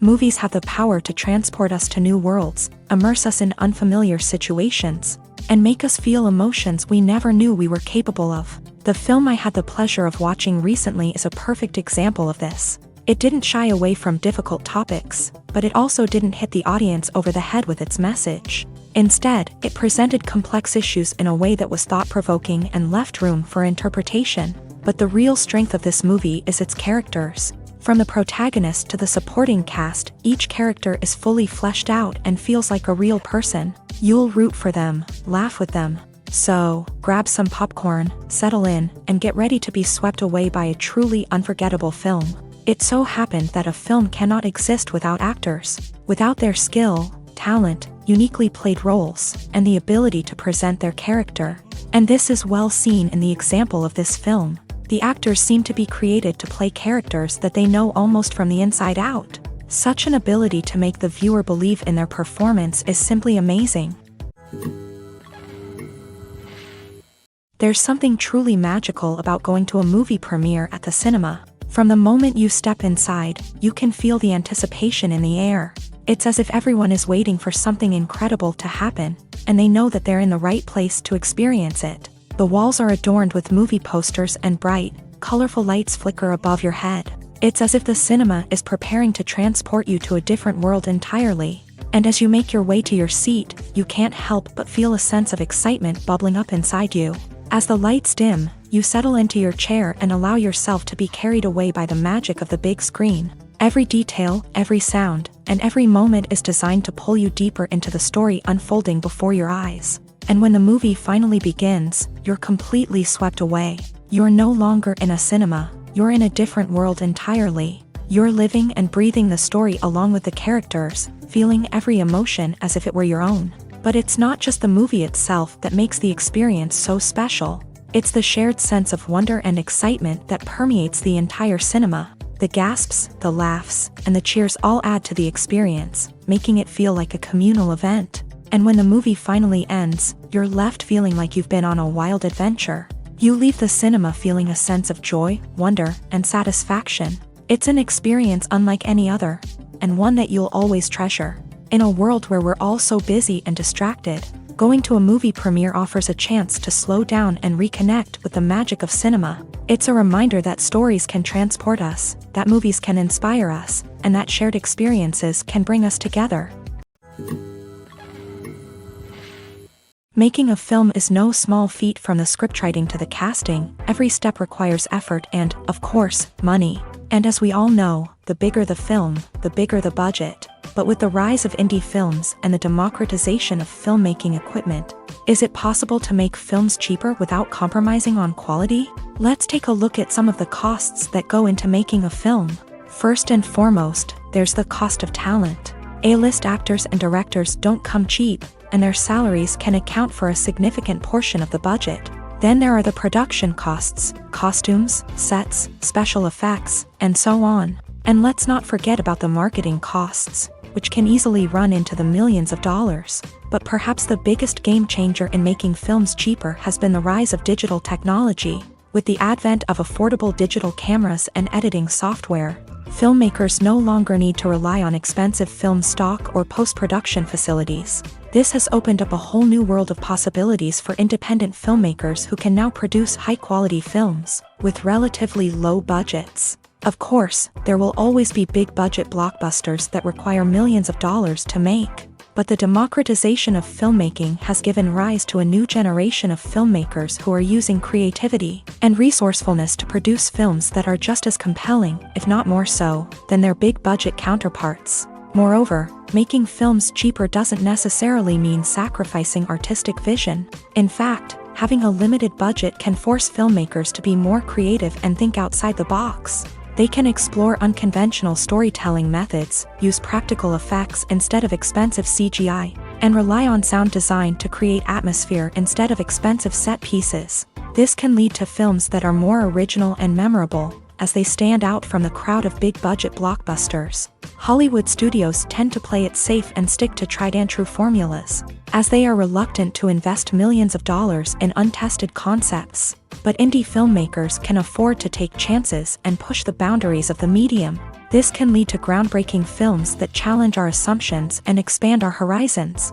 Movies have the power to transport us to new worlds, immerse us in unfamiliar situations, and make us feel emotions we never knew we were capable of. The film I had the pleasure of watching recently is a perfect example of this. It didn't shy away from difficult topics, but it also didn't hit the audience over the head with its message. Instead, it presented complex issues in a way that was thought-provoking and left room for interpretation. But the real strength of this movie is its characters. From the protagonist to the supporting cast, each character is fully fleshed out and feels like a real person. You'll root for them, laugh with them. So, grab some popcorn, settle in, and get ready to be swept away by a truly unforgettable film. It so happened that a film cannot exist without actors, without their skill, talent, uniquely played roles, and the ability to present their character. And this is well seen in the example of this film. The actors seem to be created to play characters that they know almost from the inside out. Such an ability to make the viewer believe in their performance is simply amazing. There's something truly magical about going to a movie premiere at the cinema. From the moment you step inside, you can feel the anticipation in the air. It's as if everyone is waiting for something incredible to happen, and they know that they're in the right place to experience it. The walls are adorned with movie posters and bright, colorful lights flicker above your head. It's as if the cinema is preparing to transport you to a different world entirely. And as you make your way to your seat, you can't help but feel a sense of excitement bubbling up inside you. As the lights dim, you settle into your chair and allow yourself to be carried away by the magic of the big screen. Every detail, every sound, and every moment is designed to pull you deeper into the story unfolding before your eyes. And when the movie finally begins, you're completely swept away. You're no longer in a cinema, you're in a different world entirely. You're living and breathing the story along with the characters, feeling every emotion as if it were your own. But it's not just the movie itself that makes the experience so special. It's the shared sense of wonder and excitement that permeates the entire cinema. The gasps, the laughs, and the cheers all add to the experience, making it feel like a communal event. And when the movie finally ends, you're left feeling like you've been on a wild adventure. You leave the cinema feeling a sense of joy, wonder, and satisfaction. It's an experience unlike any other, and one that you'll always treasure. In a world where we're all so busy and distracted, going to a movie premiere offers a chance to slow down and reconnect with the magic of cinema. It's a reminder that stories can transport us, that movies can inspire us, and that shared experiences can bring us together. Making a film is no small feat. From the scriptwriting to the casting, every step requires effort and, of course, money. And as we all know, the bigger the film, the bigger the budget. But with the rise of indie films and the democratization of filmmaking equipment, is it possible to make films cheaper without compromising on quality? Let's take a look at some of the costs that go into making a film. First and foremost, there's the cost of talent. A-list actors and directors don't come cheap, and their salaries can account for a significant portion of the budget. Then there are the production costs, costumes, sets, special effects, and so on. And let's not forget about the marketing costs, which can easily run into the millions of dollars. But perhaps the biggest game changer in making films cheaper has been the rise of digital technology. With the advent of affordable digital cameras and editing software, filmmakers no longer need to rely on expensive film stock or post-production facilities. This has opened up a whole new world of possibilities for independent filmmakers who can now produce high-quality films with relatively low budgets. Of course, there will always be big-budget blockbusters that require millions of dollars to make. But the democratization of filmmaking has given rise to a new generation of filmmakers who are using creativity and resourcefulness to produce films that are just as compelling, if not more so, than their big-budget counterparts. Moreover, making films cheaper doesn't necessarily mean sacrificing artistic vision. In fact, having a limited budget can force filmmakers to be more creative and think outside the box. They can explore unconventional storytelling methods, use practical effects instead of expensive CGI, and rely on sound design to create atmosphere instead of expensive set pieces. This can lead to films that are more original and memorable, as they stand out from the crowd of big-budget blockbusters. Hollywood studios tend to play it safe and stick to tried-and-true formulas, as they are reluctant to invest millions of dollars in untested concepts. But indie filmmakers can afford to take chances and push the boundaries of the medium. This can lead to groundbreaking films that challenge our assumptions and expand our horizons.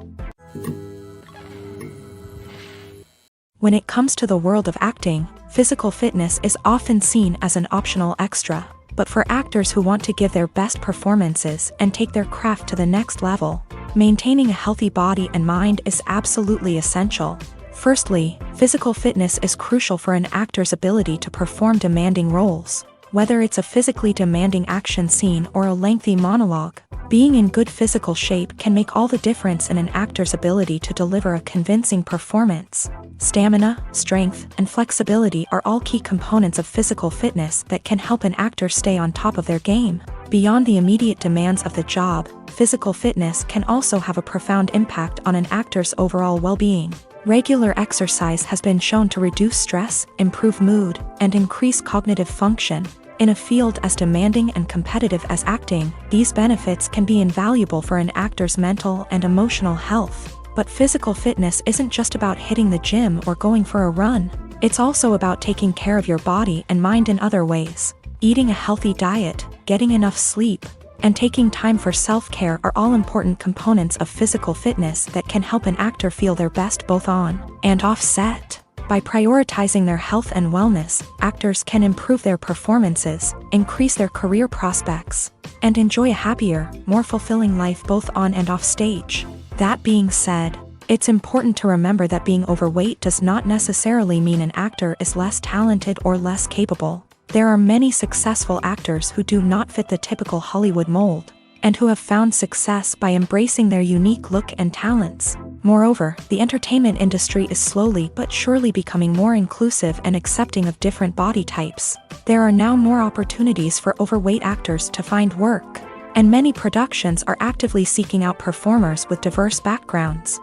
When it comes to the world of acting, physical fitness is often seen as an optional extra. But for actors who want to give their best performances and take their craft to the next level, maintaining a healthy body and mind is absolutely essential. Firstly, physical fitness is crucial for an actor's ability to perform demanding roles. Whether it's a physically demanding action scene or a lengthy monologue, being in good physical shape can make all the difference in an actor's ability to deliver a convincing performance. Stamina, strength, and flexibility are all key components of physical fitness that can help an actor stay on top of their game. Beyond the immediate demands of the job, physical fitness can also have a profound impact on an actor's overall well-being. Regular exercise has been shown to reduce stress, improve mood, and increase cognitive function. In a field as demanding and competitive as acting, these benefits can be invaluable for an actor's mental and emotional health. But physical fitness isn't just about hitting the gym or going for a run. It's also about taking care of your body and mind in other ways. Eating a healthy diet, getting enough sleep, and taking time for self-care are all important components of physical fitness that can help an actor feel their best both on and off set. By prioritizing their health and wellness, actors can improve their performances, increase their career prospects, and enjoy a happier, more fulfilling life both on and off stage. That being said, it's important to remember that being overweight does not necessarily mean an actor is less talented or less capable. There are many successful actors who do not fit the typical Hollywood mold, and who have found success by embracing their unique look and talents. Moreover, the entertainment industry is slowly but surely becoming more inclusive and accepting of different body types. There are now more opportunities for overweight actors to find work, and many productions are actively seeking out performers with diverse backgrounds.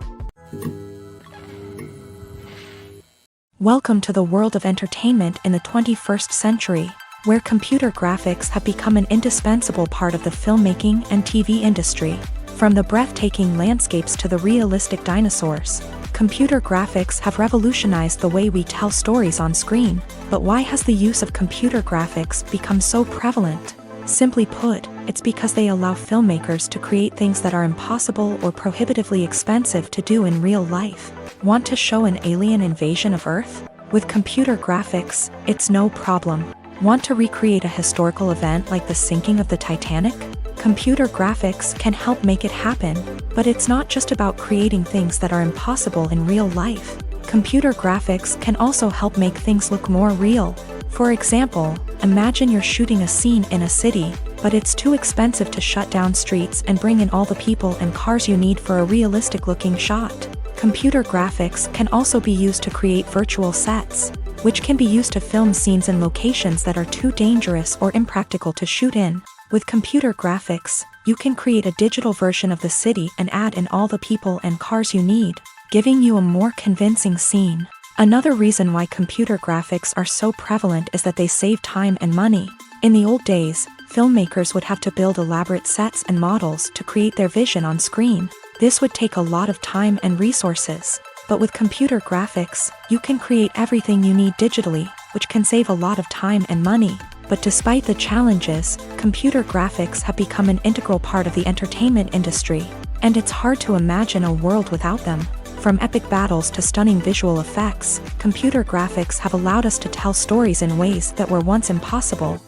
Welcome to the world of entertainment in the 21st century, where computer graphics have become an indispensable part of the filmmaking and TV industry. From the breathtaking landscapes to the realistic dinosaurs, computer graphics have revolutionized the way we tell stories on screen. But why has the use of computer graphics become so prevalent? Simply put, it's because they allow filmmakers to create things that are impossible or prohibitively expensive to do in real life. Want to show an alien invasion of Earth? With computer graphics, it's no problem. Want to recreate a historical event like the sinking of the Titanic? Computer graphics can help make it happen, but it's not just about creating things that are impossible in real life. Computer graphics can also help make things look more real. For example, imagine you're shooting a scene in a city, but it's too expensive to shut down streets and bring in all the people and cars you need for a realistic-looking shot. Computer graphics can also be used to create virtual sets, which can be used to film scenes in locations that are too dangerous or impractical to shoot in. With computer graphics, you can create a digital version of the city and add in all the people and cars you need, giving you a more convincing scene. Another reason why computer graphics are so prevalent is that they save time and money. In the old days, filmmakers would have to build elaborate sets and models to create their vision on screen. This would take a lot of time and resources. But with computer graphics, you can create everything you need digitally, which can save a lot of time and money. But despite the challenges, computer graphics have become an integral part of the entertainment industry, and it's hard to imagine a world without them. From epic battles to stunning visual effects, computer graphics have allowed us to tell stories in ways that were once impossible.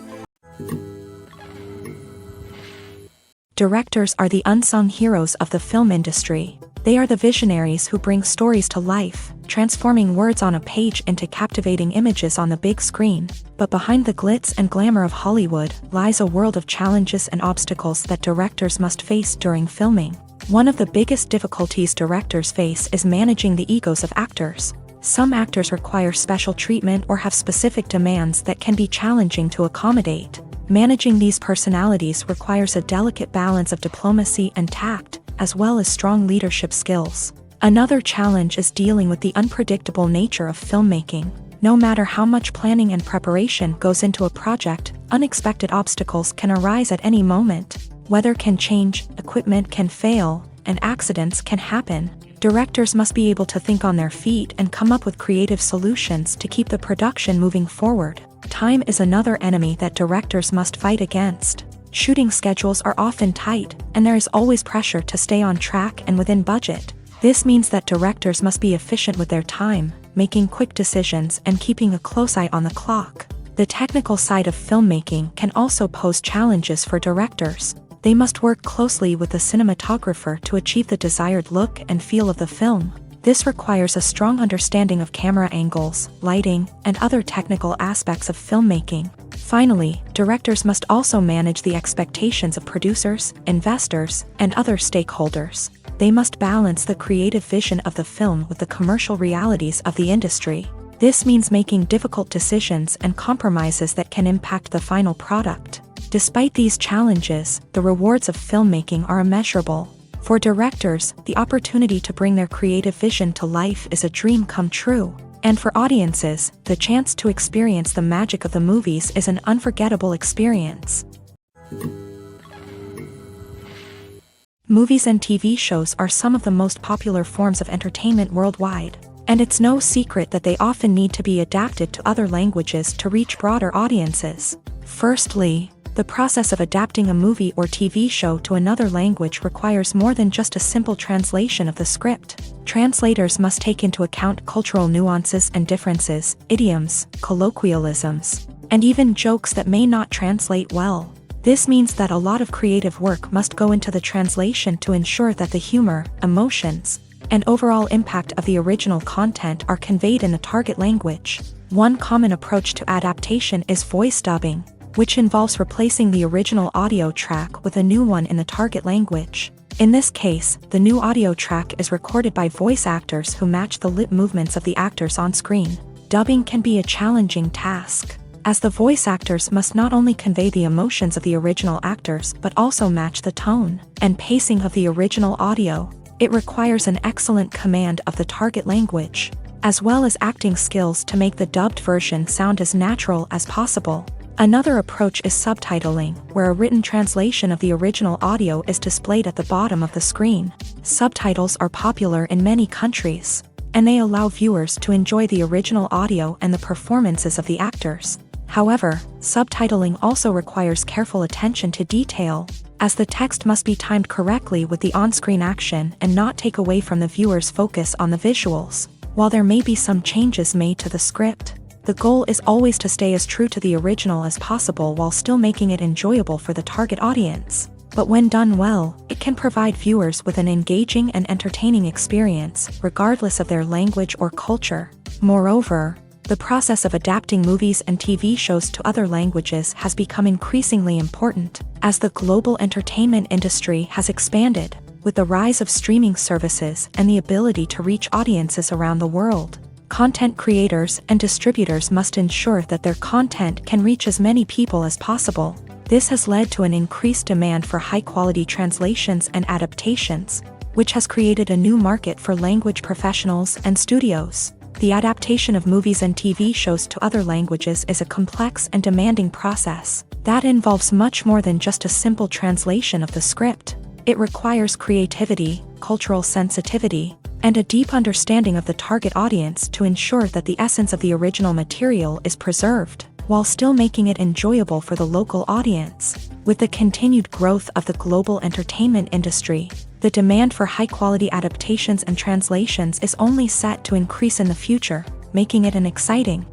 Directors are the unsung heroes of the film industry. They are the visionaries who bring stories to life, transforming words on a page into captivating images on the big screen. But behind the glitz and glamour of Hollywood lies a world of challenges and obstacles that directors must face during filming. One of the biggest difficulties directors face is managing the egos of actors. Some actors require special treatment or have specific demands that can be challenging to accommodate. Managing these personalities requires a delicate balance of diplomacy and tact, as well as strong leadership skills. Another challenge is dealing with the unpredictable nature of filmmaking. No matter how much planning and preparation goes into a project, unexpected obstacles can arise at any moment. Weather can change, equipment can fail, and accidents can happen. Directors must be able to think on their feet and come up with creative solutions to keep the production moving forward. Time is another enemy that directors must fight against. Shooting schedules are often tight, and there is always pressure to stay on track and within budget. This means that directors must be efficient with their time, making quick decisions and keeping a close eye on the clock. The technical side of filmmaking can also pose challenges for directors. They must work closely with the cinematographer to achieve the desired look and feel of the film. This requires a strong understanding of camera angles, lighting, and other technical aspects of filmmaking. Finally, directors must also manage the expectations of producers, investors, and other stakeholders. They must balance the creative vision of the film with the commercial realities of the industry. This means making difficult decisions and compromises that can impact the final product. Despite these challenges, the rewards of filmmaking are immeasurable. For directors, the opportunity to bring their creative vision to life is a dream come true. And for audiences, the chance to experience the magic of the movies is an unforgettable experience. Movies and TV shows are some of the most popular forms of entertainment worldwide, and it's no secret that they often need to be adapted to other languages to reach broader audiences. Firstly, the process of adapting a movie or TV show to another language requires more than just a simple translation of the script. Translators must take into account cultural nuances and differences, idioms, colloquialisms, and even jokes that may not translate well. This means that a lot of creative work must go into the translation to ensure that the humor, emotions, and overall impact of the original content are conveyed in the target language. One common approach to adaptation is voice dubbing, which involves replacing the original audio track with a new one in the target language. In this case, the new audio track is recorded by voice actors who match the lip movements of the actors on screen. Dubbing can be a challenging task, as the voice actors must not only convey the emotions of the original actors but also match the tone and pacing of the original audio. It requires an excellent command of the target language, as well as acting skills to make the dubbed version sound as natural as possible. Another approach is subtitling, where a written translation of the original audio is displayed at the bottom of the screen. Subtitles are popular in many countries, and they allow viewers to enjoy the original audio and the performances of the actors. However, subtitling also requires careful attention to detail, as the text must be timed correctly with the on-screen action and not take away from the viewer's focus on the visuals. While there may be some changes made to the script, the goal is always to stay as true to the original as possible while still making it enjoyable for the target audience. But when done well, it can provide viewers with an engaging and entertaining experience, regardless of their language or culture. Moreover, the process of adapting movies and TV shows to other languages has become increasingly important, as the global entertainment industry has expanded, with the rise of streaming services and the ability to reach audiences around the world. Content creators and distributors must ensure that their content can reach as many people as possible. This has led to an increased demand for high-quality translations and adaptations, which has created a new market for language professionals and studios. The adaptation of movies and TV shows to other languages is a complex and demanding process that involves much more than just a simple translation of the script. It requires creativity, cultural sensitivity, and a deep understanding of the target audience to ensure that the essence of the original material is preserved, while still making it enjoyable for the local audience. With the continued growth of the global entertainment industry, the demand for high-quality adaptations and translations is only set to increase in the future, making it an exciting.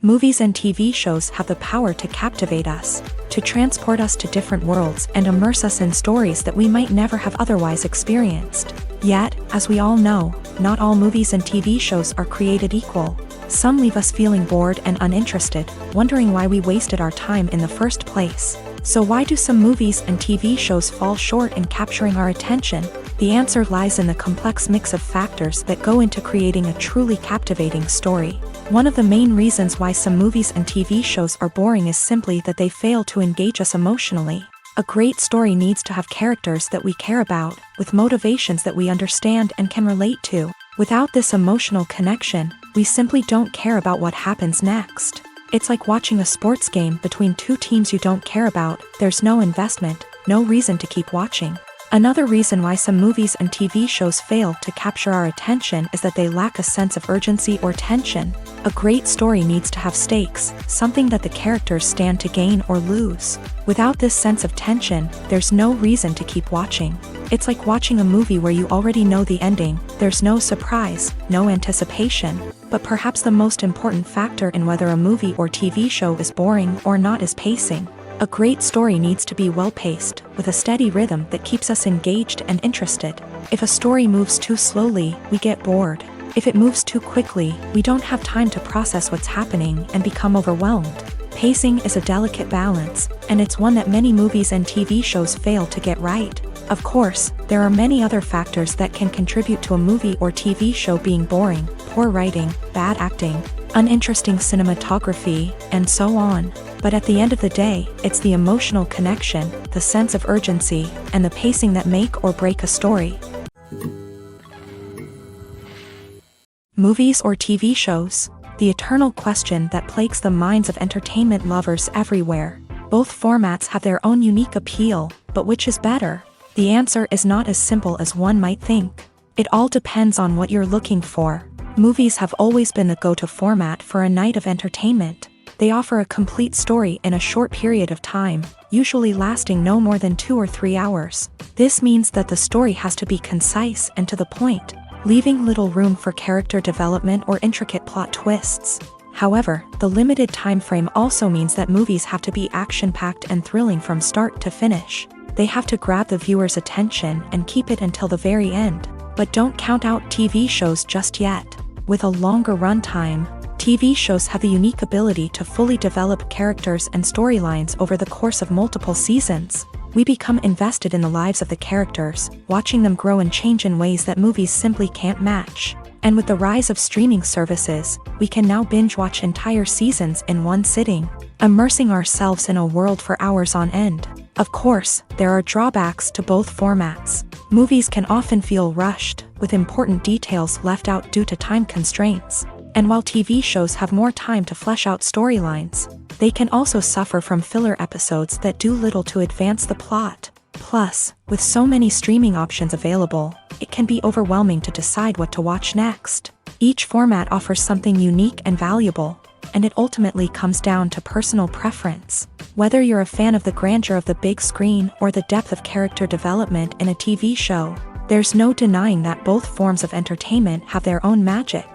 Movies and TV shows have the power to captivate us, to transport us to different worlds and immerse us in stories that we might never have otherwise experienced. Yet, as we all know, not all movies and TV shows are created equal. Some leave us feeling bored and uninterested, wondering why we wasted our time in the first place. So why do some movies and TV shows fall short in capturing our attention? The answer lies in the complex mix of factors that go into creating a truly captivating story. One of the main reasons why some movies and TV shows are boring is simply that they fail to engage us emotionally. A great story needs to have characters that we care about, with motivations that we understand and can relate to. Without this emotional connection, we simply don't care about what happens next. It's like watching a sports game between two teams you don't care about. There's no investment, no reason to keep watching. Another reason why some movies and TV shows fail to capture our attention is that they lack a sense of urgency or tension. A great story needs to have stakes, something that the characters stand to gain or lose. Without this sense of tension, there's no reason to keep watching. It's like watching a movie where you already know the ending, there's no surprise, no anticipation. But perhaps the most important factor in whether a movie or TV show is boring or not is pacing. A great story needs to be well-paced, with a steady rhythm that keeps us engaged and interested. If a story moves too slowly, we get bored. If it moves too quickly, we don't have time to process what's happening and become overwhelmed. Pacing is a delicate balance, and it's one that many movies and TV shows fail to get right. Of course, there are many other factors that can contribute to a movie or TV show being boring: poor writing, bad acting, uninteresting cinematography, and so on. But at the end of the day, it's the emotional connection, the sense of urgency, and the pacing that make or break a story. Movies or TV shows? The eternal question that plagues the minds of entertainment lovers everywhere. Both formats have their own unique appeal, but which is better? The answer is not as simple as one might think. It all depends on what you're looking for. Movies have always been the go-to format for a night of entertainment. They offer a complete story in a short period of time, usually lasting no more than 2 or 3 hours. This means that the story has to be concise and to the point, leaving little room for character development or intricate plot twists. However, the limited time frame also means that movies have to be action-packed and thrilling from start to finish. They have to grab the viewer's attention and keep it until the very end. But don't count out TV shows just yet. With a longer runtime, TV shows have the unique ability to fully develop characters and storylines over the course of multiple seasons. We become invested in the lives of the characters, watching them grow and change in ways that movies simply can't match. And with the rise of streaming services, we can now binge-watch entire seasons in one sitting, immersing ourselves in a world for hours on end. Of course, there are drawbacks to both formats. Movies can often feel rushed, with important details left out due to time constraints. And while TV shows have more time to flesh out storylines, they can also suffer from filler episodes that do little to advance the plot. Plus, with so many streaming options available, it can be overwhelming to decide what to watch next. Each format offers something unique and valuable, and it ultimately comes down to personal preference. Whether you're a fan of the grandeur of the big screen or the depth of character development in a TV show, there's no denying that both forms of entertainment have their own magic.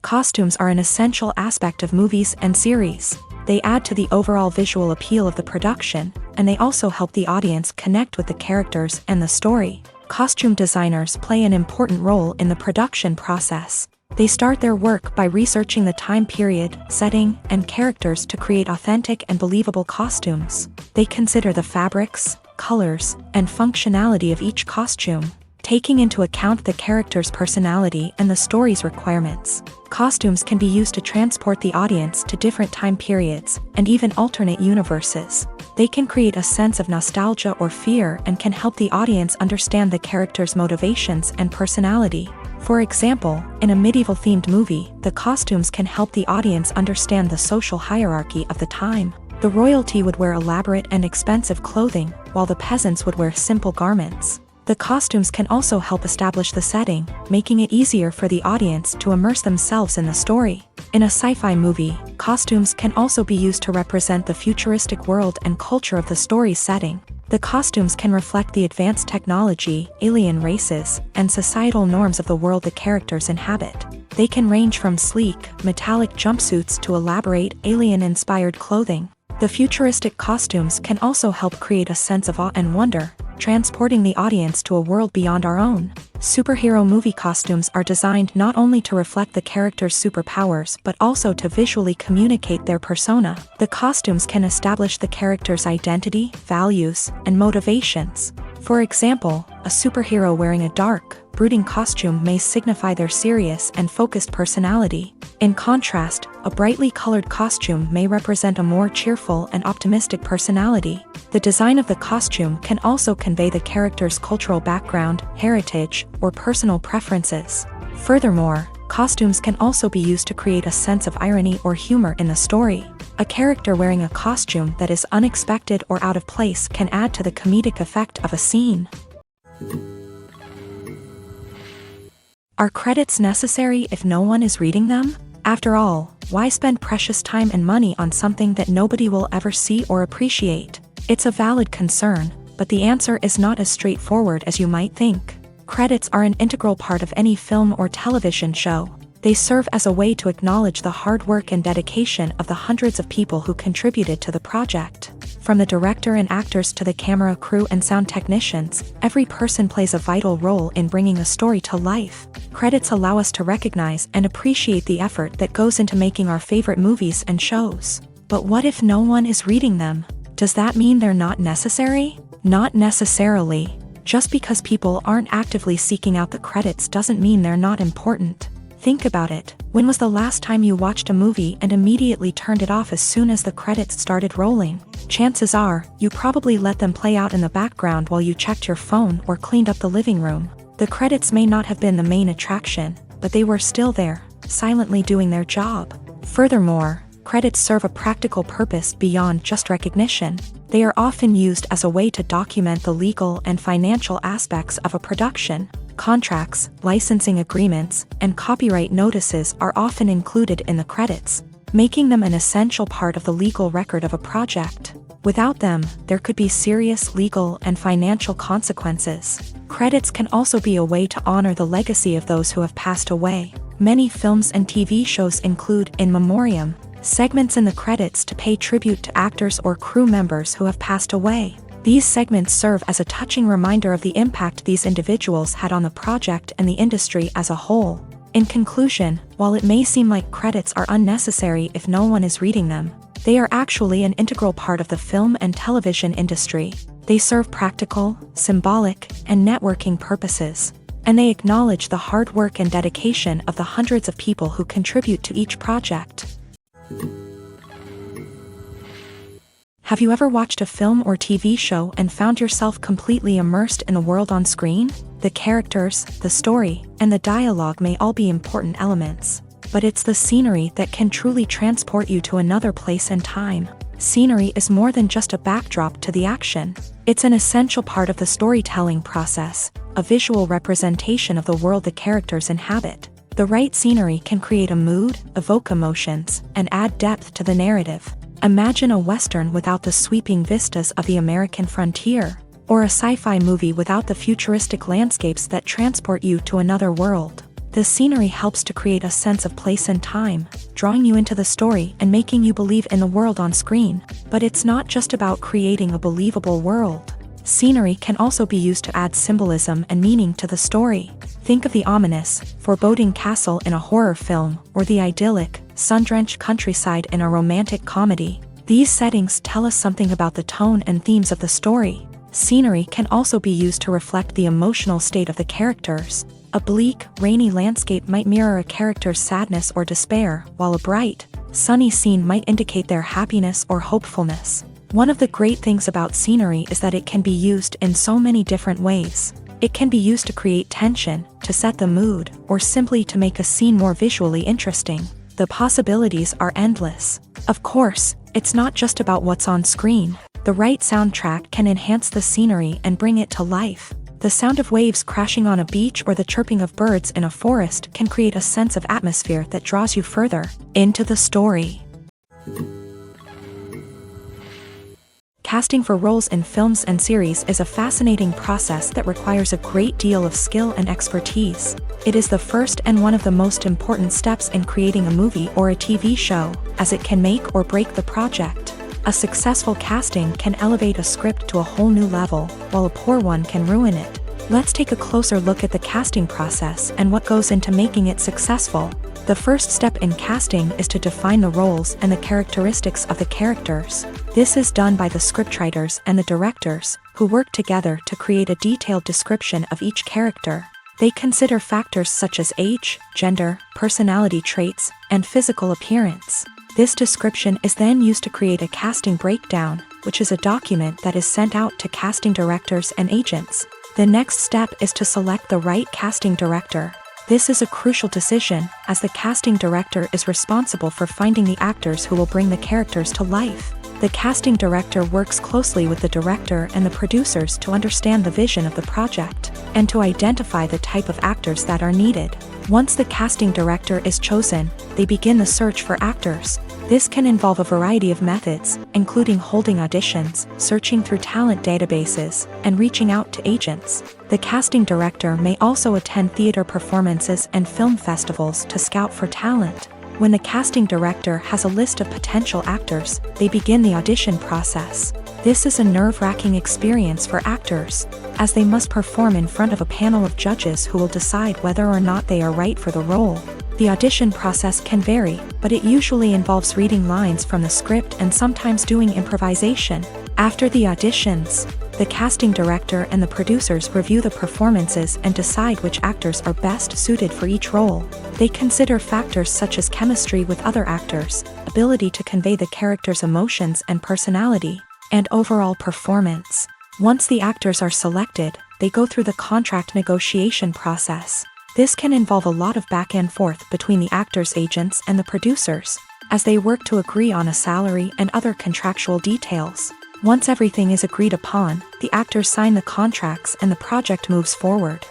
Costumes are an essential aspect of movies and series. They add to the overall visual appeal of the production, and they also help the audience connect with the characters and the story. Costume designers play an important role in the production process. They start their work by researching the time period, setting, and characters to create authentic and believable costumes. They consider the fabrics, colors, and functionality of each costume, taking into account the character's personality and the story's requirements. Costumes can be used to transport the audience to different time periods and even alternate universes. They can create a sense of nostalgia or fear and can help the audience understand the character's motivations and personality. For example, in a medieval-themed movie, the costumes can help the audience understand the social hierarchy of the time. The royalty would wear elaborate and expensive clothing, while the peasants would wear simple garments. The costumes can also help establish the setting, making it easier for the audience to immerse themselves in the story. In a sci-fi movie, costumes can also be used to represent the futuristic world and culture of the story's setting. The costumes can reflect the advanced technology, alien races, and societal norms of the world the characters inhabit. They can range from sleek, metallic jumpsuits to elaborate, alien-inspired clothing. The futuristic costumes can also help create a sense of awe and wonder, transporting the audience to a world beyond our own. Superhero movie costumes are designed not only to reflect the character's superpowers but also to visually communicate their persona. The costumes can establish the character's identity, values, and motivations. For example, a superhero wearing a dark, brooding costume may signify their serious and focused personality. In contrast, a brightly colored costume may represent a more cheerful and optimistic personality. The design of the costume can also convey the character's cultural background, heritage, or personal preferences. Furthermore, costumes can also be used to create a sense of irony or humor in the story. A character wearing a costume that is unexpected or out of place can add to the comedic effect of a scene. Are credits necessary if no one is reading them? After all, why spend precious time and money on something that nobody will ever see or appreciate? It's a valid concern, but the answer is not as straightforward as you might think. Credits are an integral part of any film or television show. They serve as a way to acknowledge the hard work and dedication of the hundreds of people who contributed to the project. From the director and actors to the camera crew and sound technicians, every person plays a vital role in bringing a story to life. Credits allow us to recognize and appreciate the effort that goes into making our favorite movies and shows. But what if no one is reading them? Does that mean they're not necessary? Not necessarily. Just because people aren't actively seeking out the credits doesn't mean they're not important. Think about it. When was the last time you watched a movie and immediately turned it off as soon as the credits started rolling? Chances are, you probably let them play out in the background while you checked your phone or cleaned up the living room. The credits may not have been the main attraction, but they were still there, silently doing their job. Furthermore, credits serve a practical purpose beyond just recognition. They are often used as a way to document the legal and financial aspects of a production. Contracts, licensing agreements, and copyright notices are often included in the credits, making them an essential part of the legal record of a project. Without them, there could be serious legal and financial consequences. Credits can also be a way to honor the legacy of those who have passed away. Many films and TV shows include in memoriam segments in the credits to pay tribute to actors or crew members who have passed away. These segments serve as a touching reminder of the impact these individuals had on the project and the industry as a whole. In conclusion, while it may seem like credits are unnecessary if no one is reading them, they are actually an integral part of the film and television industry. They serve practical, symbolic, and networking purposes, and they acknowledge the hard work and dedication of the hundreds of people who contribute to each project. Have you ever watched a film or TV show and found yourself completely immersed in the world on screen? The characters, the story, and the dialogue may all be important elements, but it's the scenery that can truly transport you to another place and time. Scenery is more than just a backdrop to the action. It's an essential part of the storytelling process, a visual representation of the world the characters inhabit. The right scenery can create a mood, evoke emotions, and add depth to the narrative. Imagine a Western without the sweeping vistas of the American frontier, or a sci-fi movie without the futuristic landscapes that transport you to another world. The scenery helps to create a sense of place and time, drawing you into the story and making you believe in the world on screen. But it's not just about creating a believable world. Scenery can also be used to add symbolism and meaning to the story. Think of the ominous, foreboding castle in a horror film, or the idyllic, sun-drenched countryside in a romantic comedy. These settings tell us something about the tone and themes of the story. Scenery can also be used to reflect the emotional state of the characters. A bleak, rainy landscape might mirror a character's sadness or despair, while a bright, sunny scene might indicate their happiness or hopefulness. One of the great things about scenery is that it can be used in so many different ways. It can be used to create tension, to set the mood, or simply to make a scene more visually interesting. The possibilities are endless. Of course, it's not just about what's on screen. The right soundtrack can enhance the scenery and bring it to life. The sound of waves crashing on a beach or the chirping of birds in a forest can create a sense of atmosphere that draws you further into the story. Casting for roles in films and series is a fascinating process that requires a great deal of skill and expertise. It is the first and one of the most important steps in creating a movie or a TV show, as it can make or break the project. A successful casting can elevate a script to a whole new level, while a poor one can ruin it. Let's take a closer look at the casting process and what goes into making it successful. The first step in casting is to define the roles and the characteristics of the characters. This is done by the scriptwriters and the directors, who work together to create a detailed description of each character. They consider factors such as age, gender, personality traits, and physical appearance. This description is then used to create a casting breakdown, which is a document that is sent out to casting directors and agents. The next step is to select the right casting director. This is a crucial decision, as the casting director is responsible for finding the actors who will bring the characters to life. The casting director works closely with the director and the producers to understand the vision of the project, and to identify the type of actors that are needed. Once the casting director is chosen, they begin the search for actors. This can involve a variety of methods, including holding auditions, searching through talent databases, and reaching out to agents. The casting director may also attend theater performances and film festivals to scout for talent. When the casting director has a list of potential actors, they begin the audition process. This is a nerve-wracking experience for actors, as they must perform in front of a panel of judges who will decide whether or not they are right for the role. The audition process can vary, but it usually involves reading lines from the script and sometimes doing improvisation. After the auditions, the casting director and the producers review the performances and decide which actors are best suited for each role. They consider factors such as chemistry with other actors, ability to convey the character's emotions and personality, and overall performance. Once the actors are selected, they go through the contract negotiation process. This can involve a lot of back and forth between the actors' agents and the producers, as they work to agree on a salary and other contractual details. Once everything is agreed upon, the actors sign the contracts and the project moves forward.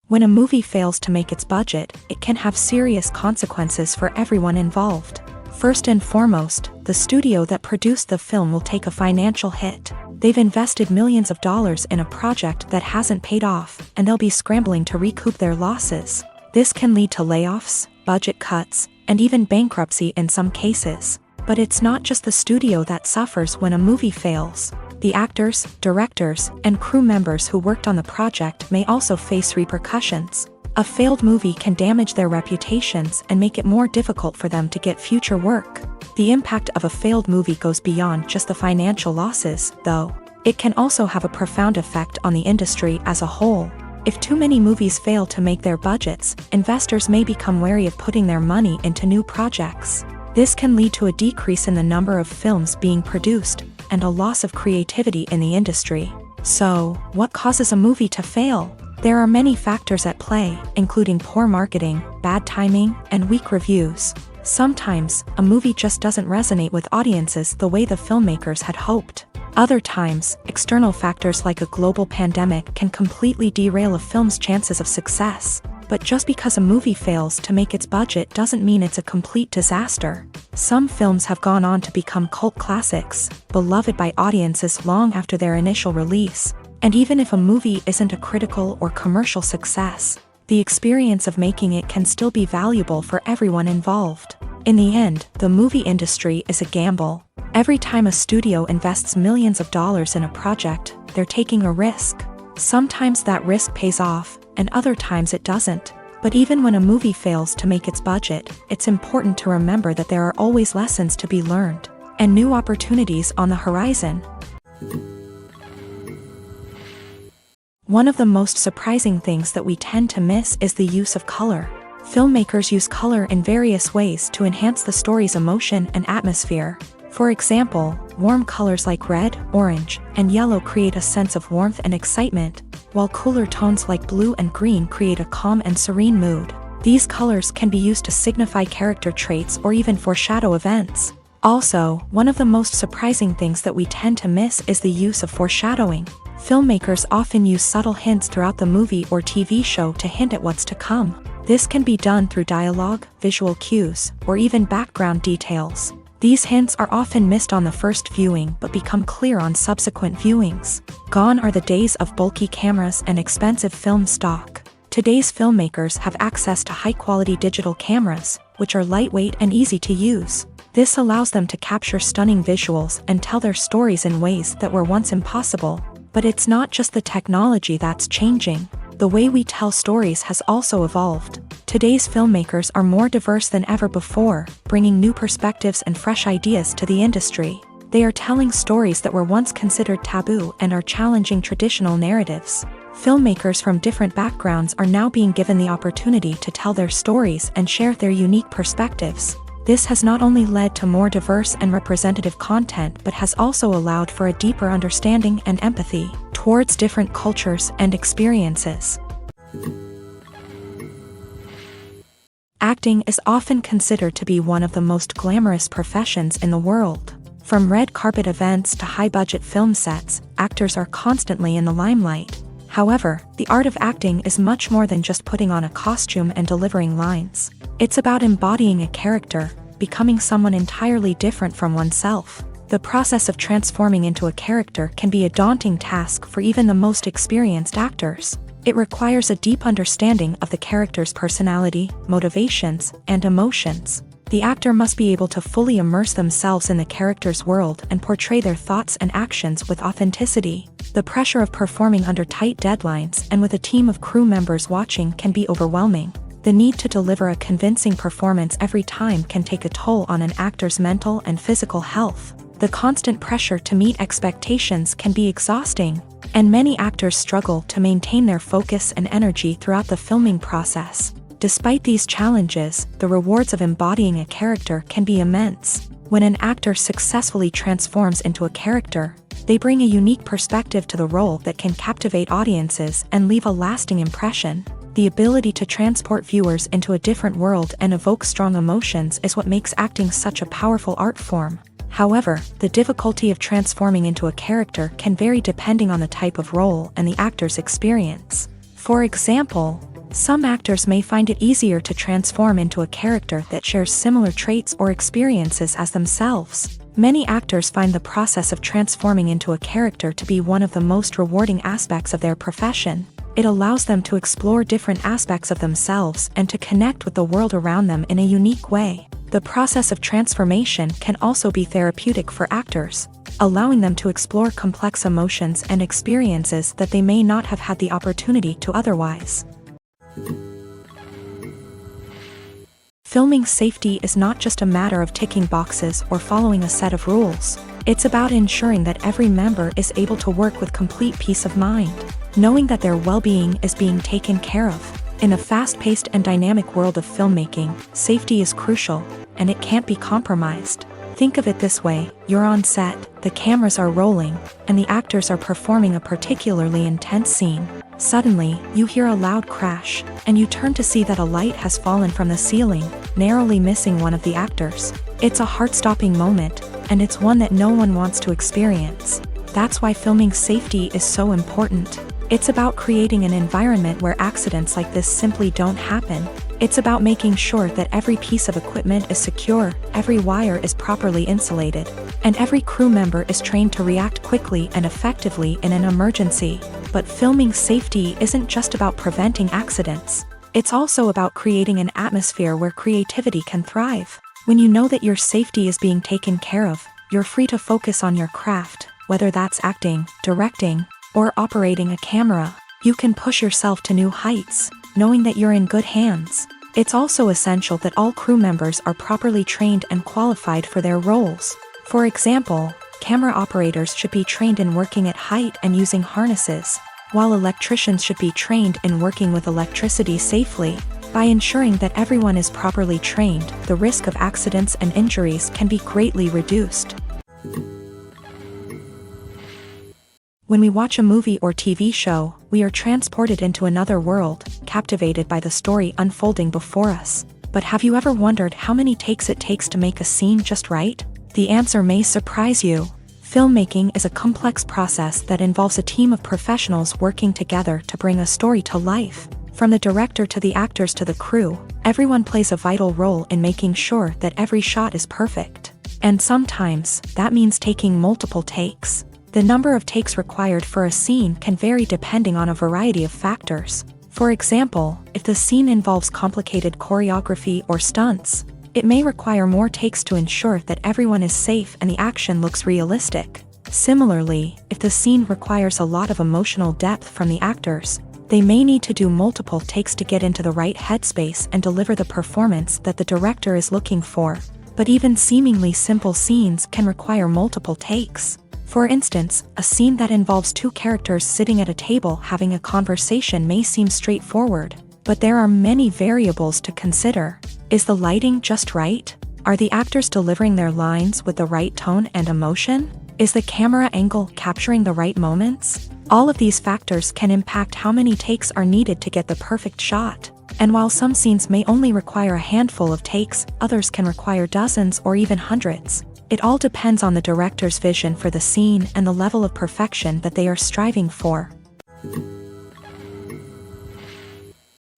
When a movie fails to make its budget, it can have serious consequences for everyone involved. First and foremost, the studio that produced the film will take a financial hit. They've invested millions of dollars in a project that hasn't paid off, and they'll be scrambling to recoup their losses. This can lead to layoffs, budget cuts, and even bankruptcy in some cases. But it's not just the studio that suffers when a movie fails. The actors, directors, and crew members who worked on the project may also face repercussions. A failed movie can damage their reputations and make it more difficult for them to get future work. The impact of a failed movie goes beyond just the financial losses, though. It can also have a profound effect on the industry as a whole. If too many movies fail to make their budgets, investors may become wary of putting their money into new projects. This can lead to a decrease in the number of films being produced, and a loss of creativity in the industry. So, what causes a movie to fail? There are many factors at play, including poor marketing, bad timing, and weak reviews. Sometimes, a movie just doesn't resonate with audiences the way the filmmakers had hoped. Other times, external factors like a global pandemic can completely derail a film's chances of success. But just because a movie fails to make its budget doesn't mean it's a complete disaster. Some films have gone on to become cult classics, beloved by audiences long after their initial release. And even if a movie isn't a critical or commercial success, the experience of making it can still be valuable for everyone involved. In the end, the movie industry is a gamble. Every time a studio invests millions of dollars in a project, they're taking a risk. Sometimes that risk pays off, and other times it doesn't. But even when a movie fails to make its budget, it's important to remember that there are always lessons to be learned, and new opportunities on the horizon. One of the most surprising things that we tend to miss is the use of color. Filmmakers use color in various ways to enhance the story's emotion and atmosphere. For example, warm colors like red, orange, and yellow create a sense of warmth and excitement, while cooler tones like blue and green create a calm and serene mood. These colors can be used to signify character traits or even foreshadow events. Also, one of the most surprising things that we tend to miss is the use of foreshadowing. Filmmakers often use subtle hints throughout the movie or TV show to hint at what's to come. This can be done through dialogue, visual cues, or even background details. These hints are often missed on the first viewing but become clear on subsequent viewings. Gone are the days of bulky cameras and expensive film stock. Today's filmmakers have access to high-quality digital cameras, which are lightweight and easy to use. This allows them to capture stunning visuals and tell their stories in ways that were once impossible. But it's not just the technology that's changing. The way we tell stories has also evolved. Today's filmmakers are more diverse than ever before, bringing new perspectives and fresh ideas to the industry. They are telling stories that were once considered taboo and are challenging traditional narratives. Filmmakers from different backgrounds are now being given the opportunity to tell their stories and share their unique perspectives. This has not only led to more diverse and representative content but has also allowed for a deeper understanding and empathy toward towards different cultures and experiences. Acting is often considered to be one of the most glamorous professions in the world. From red carpet events to high-budget film sets, actors are constantly in the limelight. However, the art of acting is much more than just putting on a costume and delivering lines. It's about embodying a character, becoming someone entirely different from oneself. The process of transforming into a character can be a daunting task for even the most experienced actors. It requires a deep understanding of the character's personality, motivations, and emotions. The actor must be able to fully immerse themselves in the character's world and portray their thoughts and actions with authenticity. The pressure of performing under tight deadlines and with a team of crew members watching can be overwhelming. The need to deliver a convincing performance every time can take a toll on an actor's mental and physical health. The constant pressure to meet expectations can be exhausting, and many actors struggle to maintain their focus and energy throughout the filming process. Despite these challenges, the rewards of embodying a character can be immense. When an actor successfully transforms into a character, they bring a unique perspective to the role that can captivate audiences and leave a lasting impression. The ability to transport viewers into a different world and evoke strong emotions is what makes acting such a powerful art form. However, the difficulty of transforming into a character can vary depending on the type of role and the actor's experience. For example, some actors may find it easier to transform into a character that shares similar traits or experiences as themselves. Many actors find the process of transforming into a character to be one of the most rewarding aspects of their profession. It allows them to explore different aspects of themselves and to connect with the world around them in a unique way. The process of transformation can also be therapeutic for actors, allowing them to explore complex emotions and experiences that they may not have had the opportunity to otherwise. Filming safety is not just a matter of ticking boxes or following a set of rules. It's about ensuring that every member is able to work with complete peace of mind, knowing that their well-being is being taken care of. In a fast-paced and dynamic world of filmmaking, safety is crucial, and it can't be compromised. Think of it this way: you're on set, the cameras are rolling, and the actors are performing a particularly intense scene. Suddenly, you hear a loud crash, and you turn to see that a light has fallen from the ceiling, narrowly missing one of the actors. It's a heart-stopping moment, and it's one that no one wants to experience. That's why filming safety is so important. It's about creating an environment where accidents like this simply don't happen. It's about making sure that every piece of equipment is secure, every wire is properly insulated, and every crew member is trained to react quickly and effectively in an emergency. But filming safety isn't just about preventing accidents. It's also about creating an atmosphere where creativity can thrive. When you know that your safety is being taken care of, you're free to focus on your craft, whether that's acting, directing, or operating a camera. You can push yourself to new heights, knowing that you're in good hands. It's also essential that all crew members are properly trained and qualified for their roles. For example, camera operators should be trained in working at height and using harnesses, while electricians should be trained in working with electricity safely. By ensuring that everyone is properly trained, the risk of accidents and injuries can be greatly reduced. When we watch a movie or TV show, we are transported into another world, captivated by the story unfolding before us. But have you ever wondered how many takes it takes to make a scene just right? The answer may surprise you. Filmmaking is a complex process that involves a team of professionals working together to bring a story to life. From the director to the actors to the crew, everyone plays a vital role in making sure that every shot is perfect. And sometimes, that means taking multiple takes. The number of takes required for a scene can vary depending on a variety of factors. For example, if the scene involves complicated choreography or stunts, it may require more takes to ensure that everyone is safe and the action looks realistic. Similarly, if the scene requires a lot of emotional depth from the actors, they may need to do multiple takes to get into the right headspace and deliver the performance that the director is looking for. But even seemingly simple scenes can require multiple takes. For instance, a scene that involves two characters sitting at a table having a conversation may seem straightforward, but there are many variables to consider. Is the lighting just right? Are the actors delivering their lines with the right tone and emotion? Is the camera angle capturing the right moments? All of these factors can impact how many takes are needed to get the perfect shot. And while some scenes may only require a handful of takes, others can require dozens or even hundreds. It all depends on the director's vision for the scene and the level of perfection that they are striving for.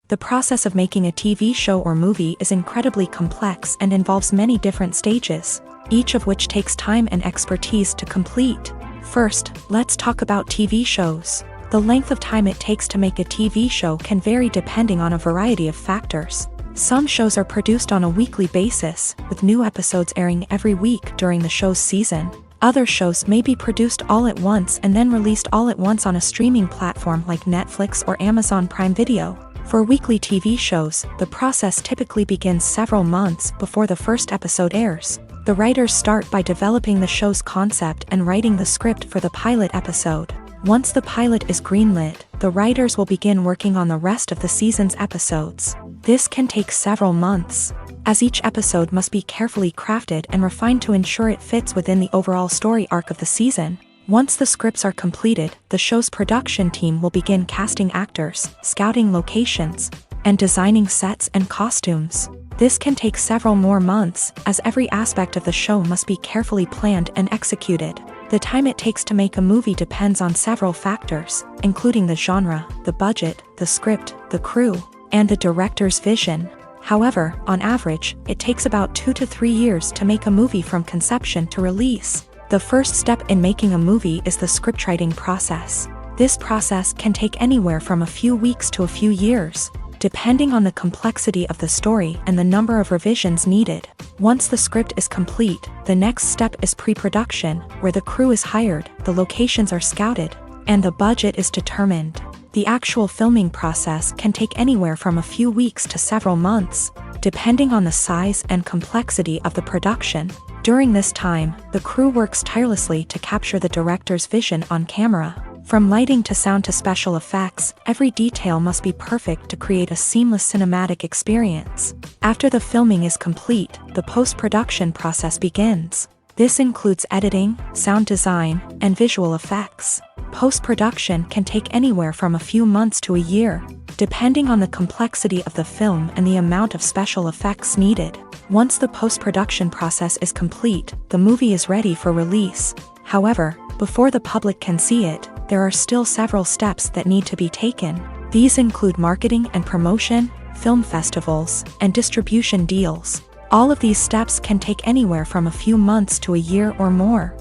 The process of making a TV show or movie is incredibly complex and involves many different stages, each of which takes time and expertise to complete. First, let's talk about TV shows. The length of time it takes to make a TV show can vary depending on a variety of factors. Some shows are produced on a weekly basis, with new episodes airing every week during the show's season. Other shows may be produced all at once and then released all at once on a streaming platform like Netflix or Amazon Prime Video. For weekly TV shows, the process typically begins several months before the first episode airs. The writers start by developing the show's concept and writing the script for the pilot episode. Once the pilot is greenlit, the writers will begin working on the rest of the season's episodes. This can take several months, as each episode must be carefully crafted and refined to ensure it fits within the overall story arc of the season. Once the scripts are completed, the show's production team will begin casting actors, scouting locations, and designing sets and costumes. This can take several more months, as every aspect of the show must be carefully planned and executed. The time it takes to make a movie depends on several factors, including the genre, the budget, the script, the crew, and the director's vision. However, on average, it takes about 2 to 3 years to make a movie from conception to release. The first step in making a movie is the scriptwriting process. This process can take anywhere from a few weeks to a few years, depending on the complexity of the story and the number of revisions needed. Once the script is complete, the next step is pre-production, where the crew is hired, the locations are scouted, and the budget is determined. The actual filming process can take anywhere from a few weeks to several months, depending on the size and complexity of the production. During this time, the crew works tirelessly to capture the director's vision on camera. From lighting to sound to special effects, every detail must be perfect to create a seamless cinematic experience. After the filming is complete, the post-production process begins. This includes editing, sound design, and visual effects. Post-production can take anywhere from a few months to a year, depending on the complexity of the film and the amount of special effects needed. Once the post-production process is complete, the movie is ready for release. However, before the public can see it, there are still several steps that need to be taken. These include marketing and promotion, film festivals, and distribution deals. All of these steps can take anywhere from a few months to a year or more.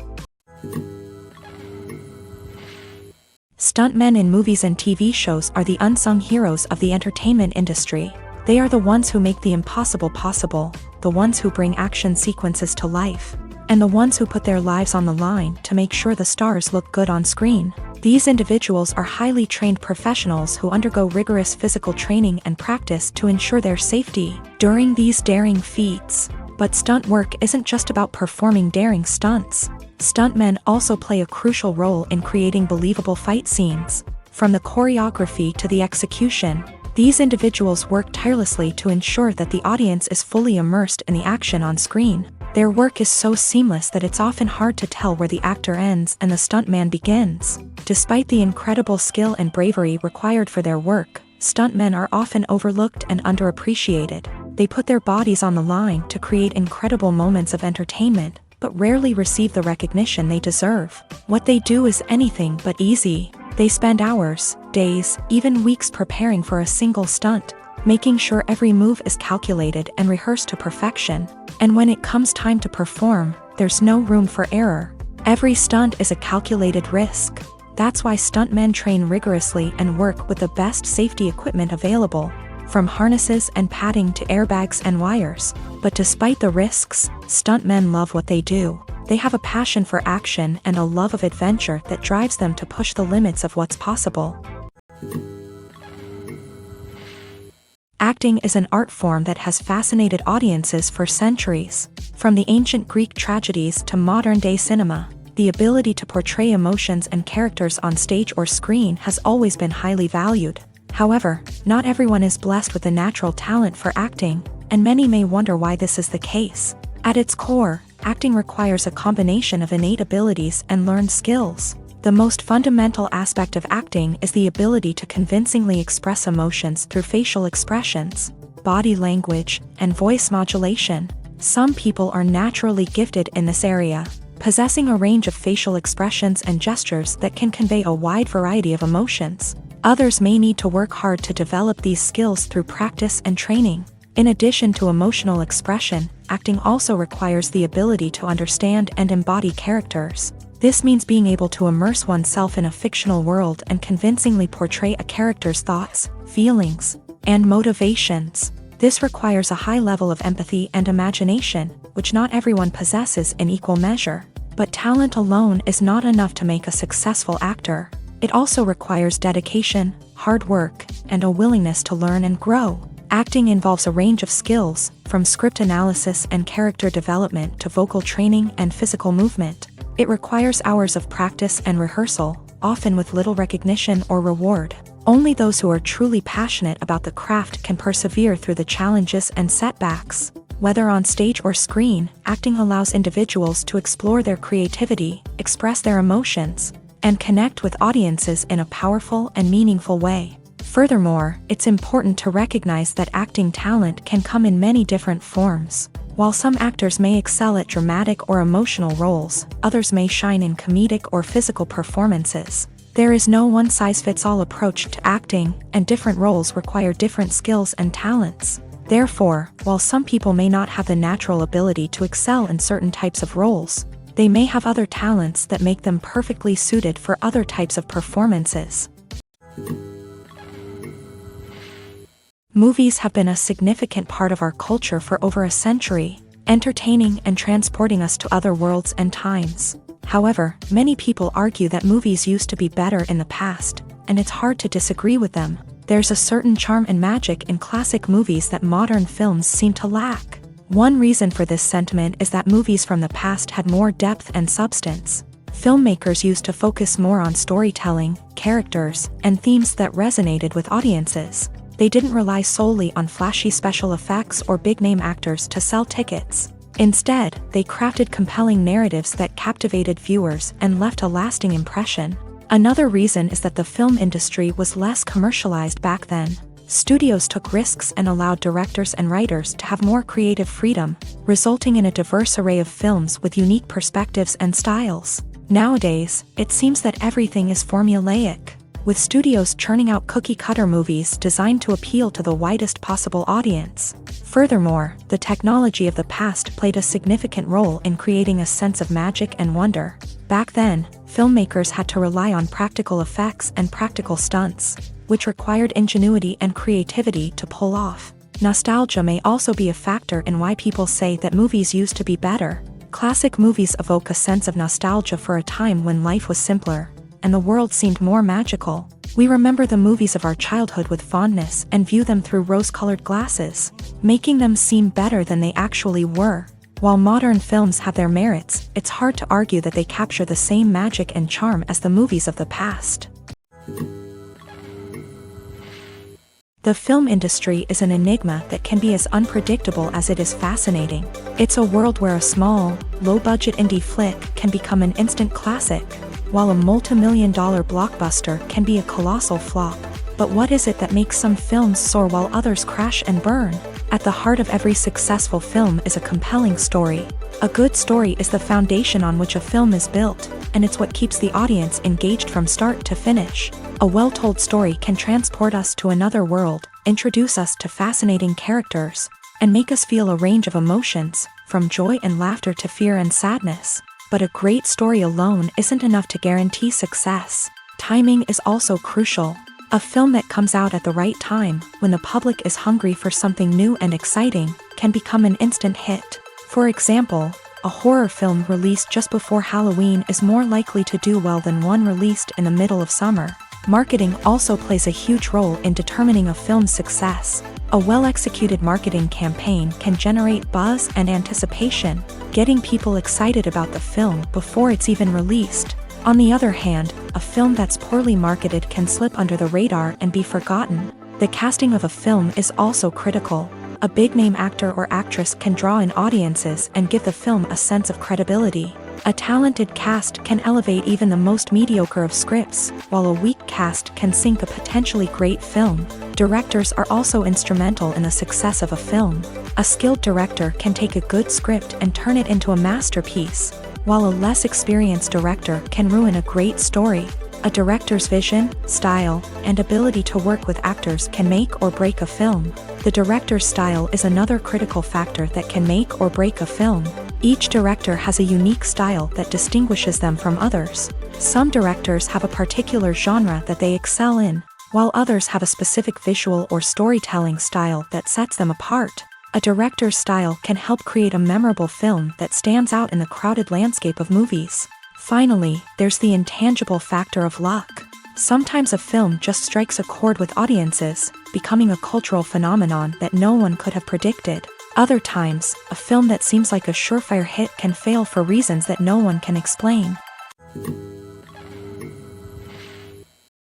Stuntmen in movies and TV shows are the unsung heroes of the entertainment industry. They are the ones who make the impossible possible, the ones who bring action sequences to life, and the ones who put their lives on the line to make sure the stars look good on screen. These individuals are highly trained professionals who undergo rigorous physical training and practice to ensure their safety during these daring feats. But stunt work isn't just about performing daring stunts. Stuntmen also play a crucial role in creating believable fight scenes. From the choreography to the execution, these individuals work tirelessly to ensure that the audience is fully immersed in the action on screen. Their work is so seamless that it's often hard to tell where the actor ends and the stuntman begins. Despite the incredible skill and bravery required for their work, stuntmen are often overlooked and underappreciated. They put their bodies on the line to create incredible moments of entertainment, but rarely receive the recognition they deserve. What they do is anything but easy. They spend hours, days, even weeks preparing for a single stunt, making sure every move is calculated and rehearsed to perfection. And when it comes time to perform, there's no room for error. Every stunt is a calculated risk. That's why stuntmen train rigorously and work with the best safety equipment available, from harnesses and padding to airbags and wires. But despite the risks, stuntmen love what they do. They have a passion for action and a love of adventure that drives them to push the limits of what's possible. Acting is an art form that has fascinated audiences for centuries. From the ancient Greek tragedies to modern-day cinema, the ability to portray emotions and characters on stage or screen has always been highly valued. However, not everyone is blessed with the natural talent for acting, and many may wonder why this is the case. At its core, acting requires a combination of innate abilities and learned skills. The most fundamental aspect of acting is the ability to convincingly express emotions through facial expressions, body language, and voice modulation. Some people are naturally gifted in this area, possessing a range of facial expressions and gestures that can convey a wide variety of emotions. Others may need to work hard to develop these skills through practice and training. In addition to emotional expression, acting also requires the ability to understand and embody characters. This means being able to immerse oneself in a fictional world and convincingly portray a character's thoughts, feelings, and motivations. This requires a high level of empathy and imagination, which not everyone possesses in equal measure. But talent alone is not enough to make a successful actor. It also requires dedication, hard work, and a willingness to learn and grow. Acting involves a range of skills, from script analysis and character development to vocal training and physical movement. It requires hours of practice and rehearsal, often with little recognition or reward. Only those who are truly passionate about the craft can persevere through the challenges and setbacks. Whether on stage or screen, acting allows individuals to explore their creativity, express their emotions, and connect with audiences in a powerful and meaningful way. Furthermore, it's important to recognize that acting talent can come in many different forms. While some actors may excel at dramatic or emotional roles, others may shine in comedic or physical performances. There is no one-size-fits-all approach to acting, and different roles require different skills and talents. Therefore, while some people may not have the natural ability to excel in certain types of roles, they may have other talents that make them perfectly suited for other types of performances. Movies have been a significant part of our culture for over a century, entertaining and transporting us to other worlds and times. However, many people argue that movies used to be better in the past, and it's hard to disagree with them. There's a certain charm and magic in classic movies that modern films seem to lack. One reason for this sentiment is that movies from the past had more depth and substance. Filmmakers used to focus more on storytelling, characters, and themes that resonated with audiences. They didn't rely solely on flashy special effects or big-name actors to sell tickets. Instead, they crafted compelling narratives that captivated viewers and left a lasting impression. Another reason is that the film industry was less commercialized back then. Studios took risks and allowed directors and writers to have more creative freedom, resulting in a diverse array of films with unique perspectives and styles. Nowadays, it seems that everything is formulaic, with studios churning out cookie-cutter movies designed to appeal to the widest possible audience. Furthermore, the technology of the past played a significant role in creating a sense of magic and wonder. Back then, filmmakers had to rely on practical effects and practical stunts, which required ingenuity and creativity to pull off. Nostalgia may also be a factor in why people say that movies used to be better. Classic movies evoke a sense of nostalgia for a time when life was simpler, and the world seemed more magical. We remember the movies of our childhood with fondness and view them through rose-colored glasses, making them seem better than they actually were. While modern films have their merits, it's hard to argue that they capture the same magic and charm as the movies of the past. The film industry is an enigma that can be as unpredictable as it is fascinating. It's a world where a small, low-budget indie flick can become an instant classic, while a multi-million-dollar blockbuster can be a colossal flop. But what is it that makes some films soar while others crash and burn? At the heart of every successful film is a compelling story. A good story is the foundation on which a film is built, and it's what keeps the audience engaged from start to finish. A well-told story can transport us to another world, introduce us to fascinating characters, and make us feel a range of emotions, from joy and laughter to fear and sadness. But a great story alone isn't enough to guarantee success. Timing is also crucial. A film that comes out at the right time, when the public is hungry for something new and exciting, can become an instant hit. For example, a horror film released just before Halloween is more likely to do well than one released in the middle of summer. Marketing also plays a huge role in determining a film's success. A well-executed marketing campaign can generate buzz and anticipation, getting people excited about the film before it's even released. On the other hand, a film that's poorly marketed can slip under the radar and be forgotten. The casting of a film is also critical. a big-name actor or actress can draw in audiences and give the film a sense of credibility. A talented cast can elevate even the most mediocre of scripts, while a weak cast can sink a potentially great film. Directors are also instrumental in the success of a film. A skilled director can take a good script and turn it into a masterpiece, while a less experienced director can ruin a great story. A director's vision, style, and ability to work with actors can make or break a film. The director's style is another critical factor that can make or break a film. Each director has a unique style that distinguishes them from others. Some directors have a particular genre that they excel in, while others have a specific visual or storytelling style that sets them apart. A director's style can help create a memorable film that stands out in the crowded landscape of movies. Finally, there's the intangible factor of luck. Sometimes a film just strikes a chord with audiences, becoming a cultural phenomenon that no one could have predicted. Other times, a film that seems like a surefire hit can fail for reasons that no one can explain.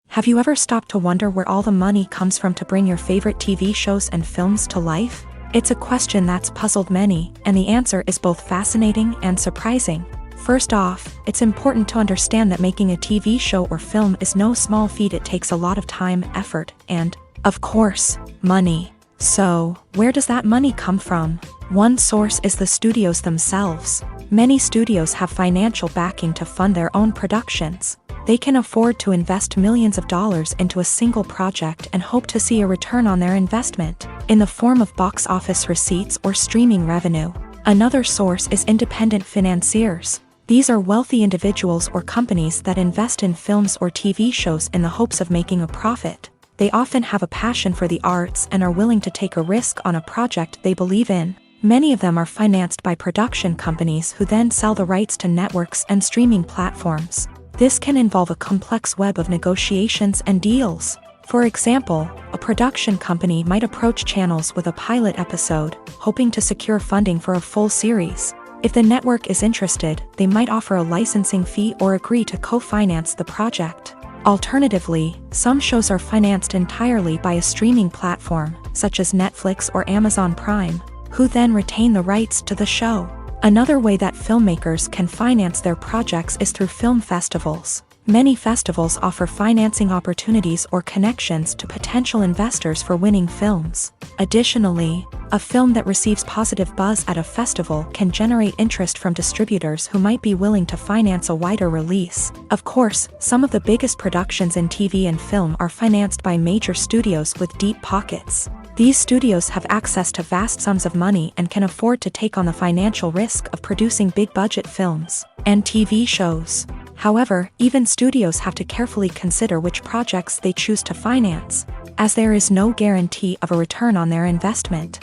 Have you ever stopped to wonder where all the money comes from to bring your favorite TV shows and films to life? It's a question that's puzzled many, and the answer is both fascinating and surprising. First off, it's important to understand that making a TV show or film is no small feat. It takes a lot of time, effort, and, of course, money. So, where does that money come from? One source is the studios themselves. Many studios have financial backing to fund their own productions. They can afford to invest millions of dollars into a single project and hope to see a return on their investment, in the form of box office receipts or streaming revenue. Another source is independent financiers. These are wealthy individuals or companies that invest in films or TV shows in the hopes of making a profit. They often have a passion for the arts and are willing to take a risk on a project they believe in. Many of them are financed by production companies who then sell the rights to networks and streaming platforms. This can involve a complex web of negotiations and deals. For example, a production company might approach channels with a pilot episode, hoping to secure funding for a full series. If the network is interested, they might offer a licensing fee or agree to co-finance the project. Alternatively, some shows are financed entirely by a streaming platform, such as Netflix or Amazon Prime, who then retain the rights to the show. Another way that filmmakers can finance their projects is through film festivals. Many festivals offer financing opportunities or connections to potential investors for winning films. Additionally, a film that receives positive buzz at a festival can generate interest from distributors who might be willing to finance a wider release. Of course, some of the biggest productions in TV and film are financed by major studios with deep pockets. These studios have access to vast sums of money and can afford to take on the financial risk of producing big-budget films and TV shows. However, even studios have to carefully consider which projects they choose to finance, as there is no guarantee of a return on their investment.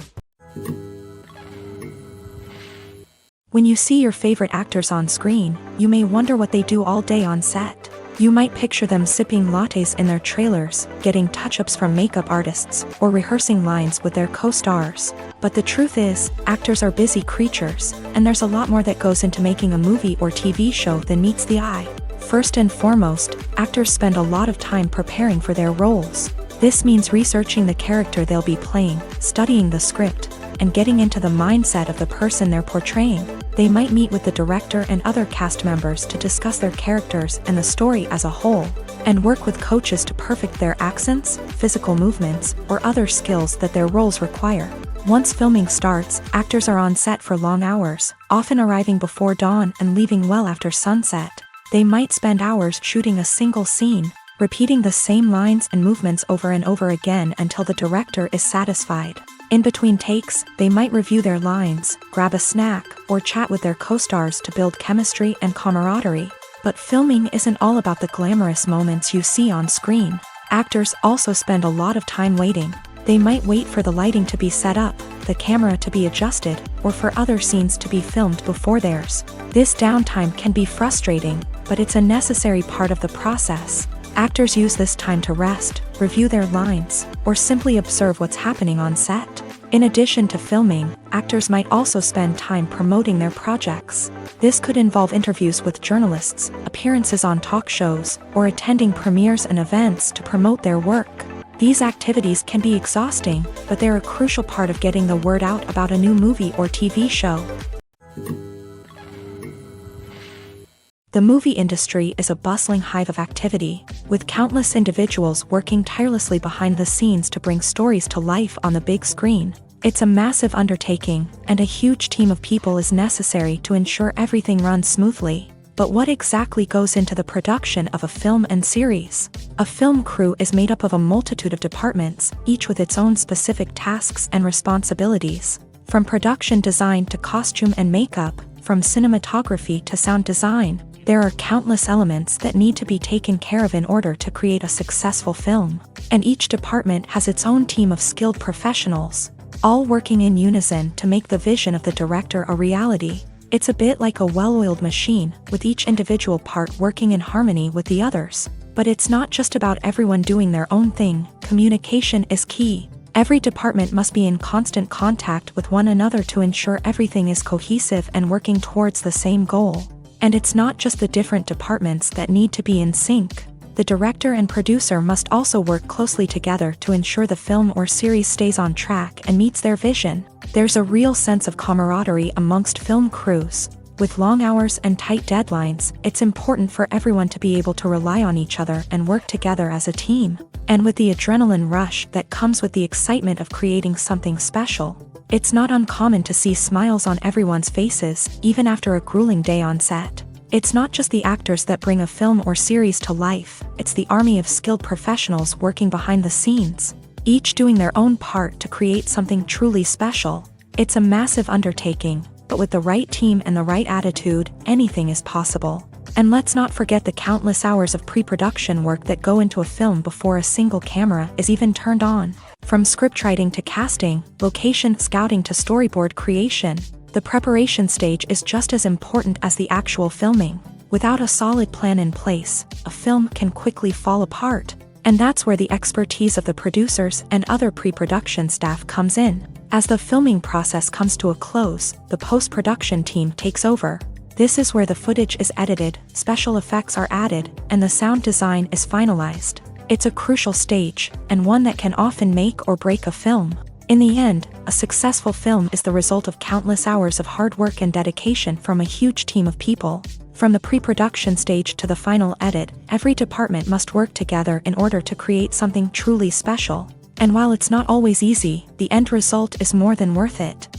When you see your favorite actors on screen, you may wonder what they do all day on set. You might picture them sipping lattes in their trailers, getting touch-ups from makeup artists, or rehearsing lines with their co-stars. But the truth is, actors are busy creatures, and there's a lot more that goes into making a movie or TV show than meets the eye. First and foremost, actors spend a lot of time preparing for their roles. This means researching the character they'll be playing, studying the script, and getting into the mindset of the person they're portraying. They might meet with the director and other cast members to discuss their characters and the story as a whole, and work with coaches to perfect their accents, physical movements, or other skills that their roles require. Once filming starts, actors are on set for long hours, often arriving before dawn and leaving well after sunset. They might spend hours shooting a single scene, repeating the same lines and movements over and over again until the director is satisfied. In between takes, they might review their lines, grab a snack, or chat with their co-stars to build chemistry and camaraderie. But filming isn't all about the glamorous moments you see on screen. Actors also spend a lot of time waiting. They might wait for the lighting to be set up, the camera to be adjusted, or for other scenes to be filmed before theirs. This downtime can be frustrating, but it's a necessary part of the process. Actors use this time to rest, review their lines, or simply observe what's happening on set. In addition to filming, actors might also spend time promoting their projects. This could involve interviews with journalists, appearances on talk shows, or attending premieres and events to promote their work. These activities can be exhausting, but they're a crucial part of getting the word out about a new movie or TV show. The movie industry is a bustling hive of activity, with countless individuals working tirelessly behind the scenes to bring stories to life on the big screen. It's a massive undertaking, and a huge team of people is necessary to ensure everything runs smoothly. But what exactly goes into the production of a film and series? A film crew is made up of a multitude of departments, each with its own specific tasks and responsibilities. From production design to costume and makeup, from cinematography to sound design, there are countless elements that need to be taken care of in order to create a successful film. And each department has its own team of skilled professionals, all working in unison to make the vision of the director a reality. It's a bit like a well-oiled machine, with each individual part working in harmony with the others. But it's not just about everyone doing their own thing. Communication is key. Every department must be in constant contact with one another to ensure everything is cohesive and working towards the same goal. And it's not just the different departments that need to be in sync. The director and producer must also work closely together to ensure the film or series stays on track and meets their vision. There's a real sense of camaraderie amongst film crews. With long hours and tight deadlines, it's important for everyone to be able to rely on each other and work together as a team. And with the adrenaline rush that comes with the excitement of creating something special, it's not uncommon to see smiles on everyone's faces, even after a grueling day on set. It's not just the actors that bring a film or series to life, it's the army of skilled professionals working behind the scenes, each doing their own part to create something truly special. It's a massive undertaking, but with the right team and the right attitude, anything is possible. And let's not forget the countless hours of pre-production work that go into a film before a single camera is even turned on. From scriptwriting to casting, location scouting to storyboard creation, the preparation stage is just as important as the actual filming. Without a solid plan in place, a film can quickly fall apart. And that's where the expertise of the producers and other pre-production staff comes in. As the filming process comes to a close, the post-production team takes over. This is where the footage is edited, special effects are added, and the sound design is finalized. It's a crucial stage, and one that can often make or break a film. In the end, a successful film is the result of countless hours of hard work and dedication from a huge team of people. From the pre-production stage to the final edit, every department must work together in order to create something truly special. And while it's not always easy, the end result is more than worth it.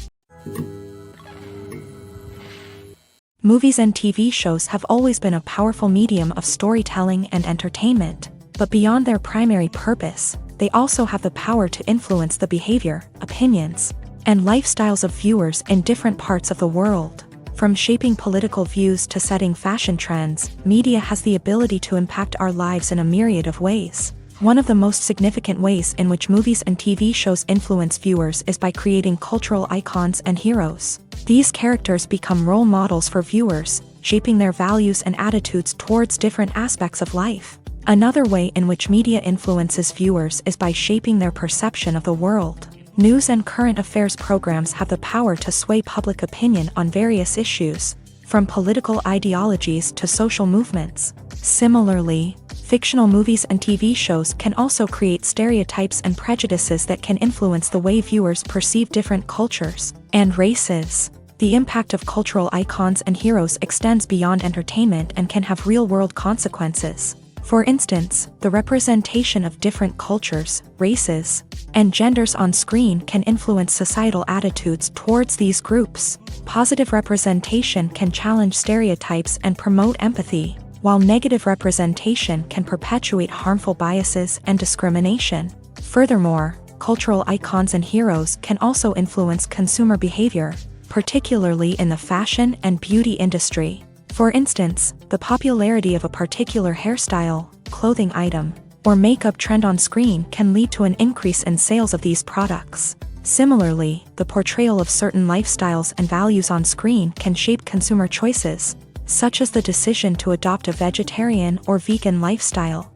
Movies and TV shows have always been a powerful medium of storytelling and entertainment. But beyond their primary purpose, they also have the power to influence the behavior, opinions, and lifestyles of viewers in different parts of the world. From shaping political views to setting fashion trends, media has the ability to impact our lives in a myriad of ways. One of the most significant ways in which movies and TV shows influence viewers is by creating cultural icons and heroes. These characters become role models for viewers, shaping their values and attitudes towards different aspects of life. Another way in which media influences viewers is by shaping their perception of the world. News and current affairs programs have the power to sway public opinion on various issues, from political ideologies to social movements. Similarly, fictional movies and TV shows can also create stereotypes and prejudices that can influence the way viewers perceive different cultures and races. The impact of cultural icons and heroes extends beyond entertainment and can have real-world consequences. For instance, the representation of different cultures, races, and genders on screen can influence societal attitudes towards these groups. Positive representation can challenge stereotypes and promote empathy, while negative representation can perpetuate harmful biases and discrimination. Furthermore, cultural icons and heroes can also influence consumer behavior, particularly in the fashion and beauty industry. For instance, the popularity of a particular hairstyle, clothing item, or makeup trend on screen can lead to an increase in sales of these products. Similarly, the portrayal of certain lifestyles and values on screen can shape consumer choices, such as the decision to adopt a vegetarian or vegan lifestyle.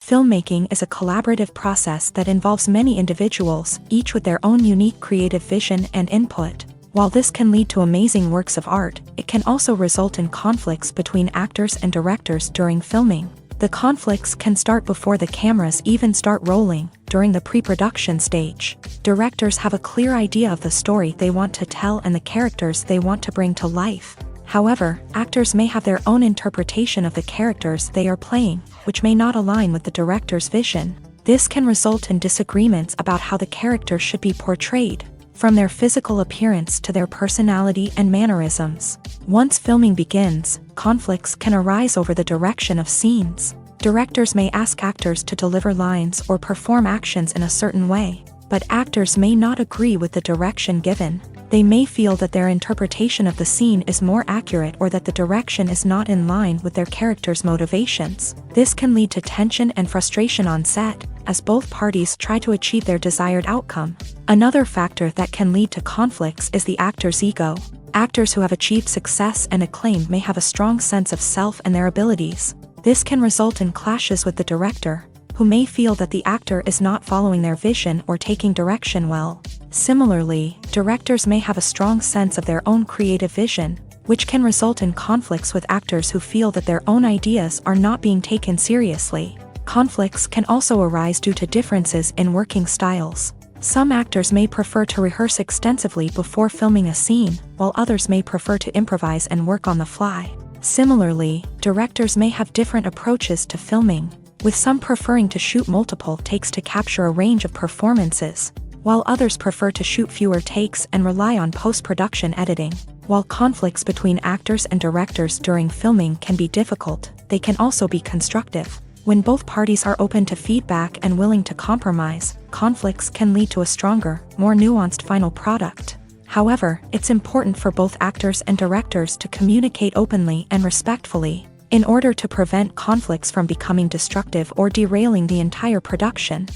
Filmmaking is a collaborative process that involves many individuals, each with their own unique creative vision and input. While this can lead to amazing works of art, it can also result in conflicts between actors and directors during filming. The conflicts can start before the cameras even start rolling, during the pre-production stage. Directors have a clear idea of the story they want to tell and the characters they want to bring to life. However, actors may have their own interpretation of the characters they are playing, which may not align with the director's vision. This can result in disagreements about how the character should be portrayed, from their physical appearance to their personality and mannerisms. Once filming begins, conflicts can arise over the direction of scenes. Directors may ask actors to deliver lines or perform actions in a certain way, but actors may not agree with the direction given. They may feel that their interpretation of the scene is more accurate or that the direction is not in line with their character's motivations. This can lead to tension and frustration on set, as both parties try to achieve their desired outcome. Another factor that can lead to conflicts is the actor's ego. Actors who have achieved success and acclaim may have a strong sense of self and their abilities. This can result in clashes with the director, who may feel that the actor is not following their vision or taking direction well. Similarly, directors may have a strong sense of their own creative vision, which can result in conflicts with actors who feel that their own ideas are not being taken seriously. Conflicts can also arise due to differences in working styles. Some actors may prefer to rehearse extensively before filming a scene, while others may prefer to improvise and work on the fly. Similarly, directors may have different approaches to filming, with some preferring to shoot multiple takes to capture a range of performances, while others prefer to shoot fewer takes and rely on post-production editing. While conflicts between actors and directors during filming can be difficult, they can also be constructive. When both parties are open to feedback and willing to compromise, conflicts can lead to a stronger, more nuanced final product. However, it's important for both actors and directors to communicate openly and respectfully, in order to prevent conflicts from becoming destructive or derailing the entire production.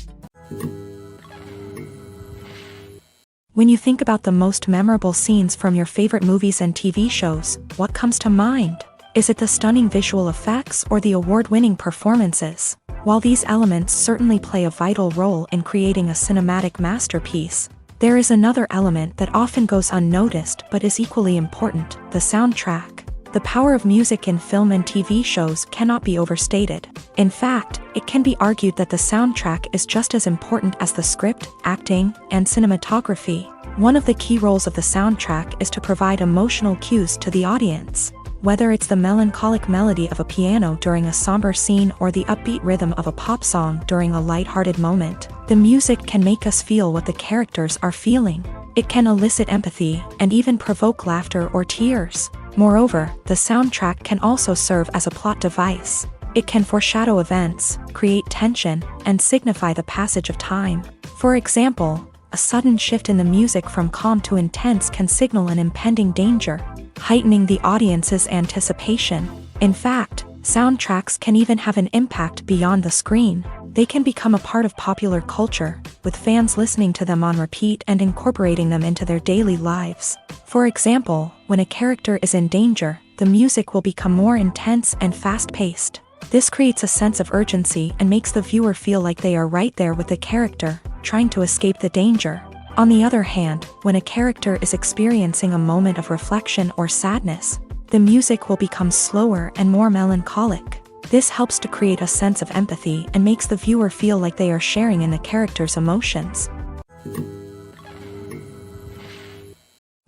When you think about the most memorable scenes from your favorite movies and TV shows, what comes to mind? Is it the stunning visual effects or the award-winning performances? While these elements certainly play a vital role in creating a cinematic masterpiece, there is another element that often goes unnoticed but is equally important: the soundtrack. The power of music in film and TV shows cannot be overstated. In fact, it can be argued that the soundtrack is just as important as the script, acting, and cinematography. One of the key roles of the soundtrack is to provide emotional cues to the audience. Whether it's the melancholic melody of a piano during a somber scene or the upbeat rhythm of a pop song during a light-hearted moment, the music can make us feel what the characters are feeling. It can elicit empathy and even provoke laughter or tears. Moreover, the soundtrack can also serve as a plot device. It can foreshadow events, create tension, and signify the passage of time. For example, a sudden shift in the music from calm to intense can signal an impending danger, heightening the audience's anticipation. In fact, soundtracks can even have an impact beyond the screen. They can become a part of popular culture, with fans listening to them on repeat and incorporating them into their daily lives. For example, when a character is in danger, the music will become more intense and fast-paced. This creates a sense of urgency and makes the viewer feel like they are right there with the character, trying to escape the danger. On the other hand, when a character is experiencing a moment of reflection or sadness, the music will become slower and more melancholic. This helps to create a sense of empathy and makes the viewer feel like they are sharing in the character's emotions.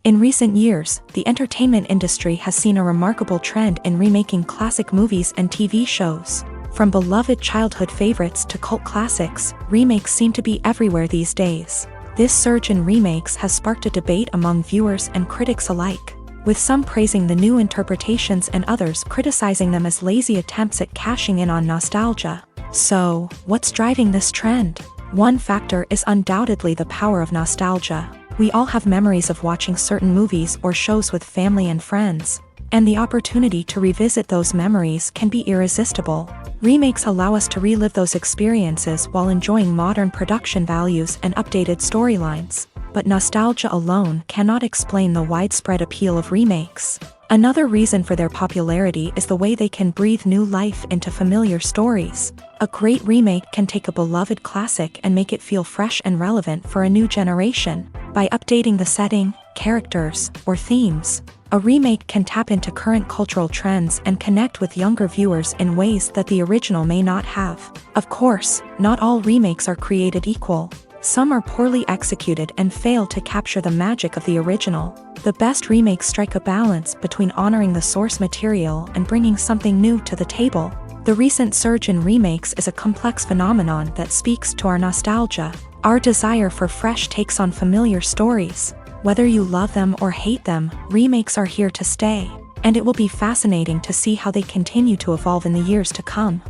In recent years, the entertainment industry has seen a remarkable trend in remaking classic movies and TV shows. From beloved childhood favorites to cult classics, remakes seem to be everywhere these days. This surge in remakes has sparked a debate among viewers and critics alike, with some praising the new interpretations and others criticizing them as lazy attempts at cashing in on nostalgia. So, what's driving this trend? One factor is undoubtedly the power of nostalgia. We all have memories of watching certain movies or shows with family and friends, and the opportunity to revisit those memories can be irresistible. Remakes allow us to relive those experiences while enjoying modern production values and updated storylines. But nostalgia alone cannot explain the widespread appeal of remakes. Another reason for their popularity is the way they can breathe new life into familiar stories. A great remake can take a beloved classic and make it feel fresh and relevant for a new generation. By updating the setting, characters, or themes. A remake can tap into current cultural trends and connect with younger viewers in ways that the original may not have. Of course, not all remakes are created equal. Some are poorly executed and fail to capture the magic of the original. The best remakes strike a balance between honoring the source material and bringing something new to the table. The recent surge in remakes is a complex phenomenon that speaks to our nostalgia, our desire for fresh takes on familiar stories. Whether you love them or hate them, remakes are here to stay, and it will be fascinating to see how they continue to evolve in the years to come.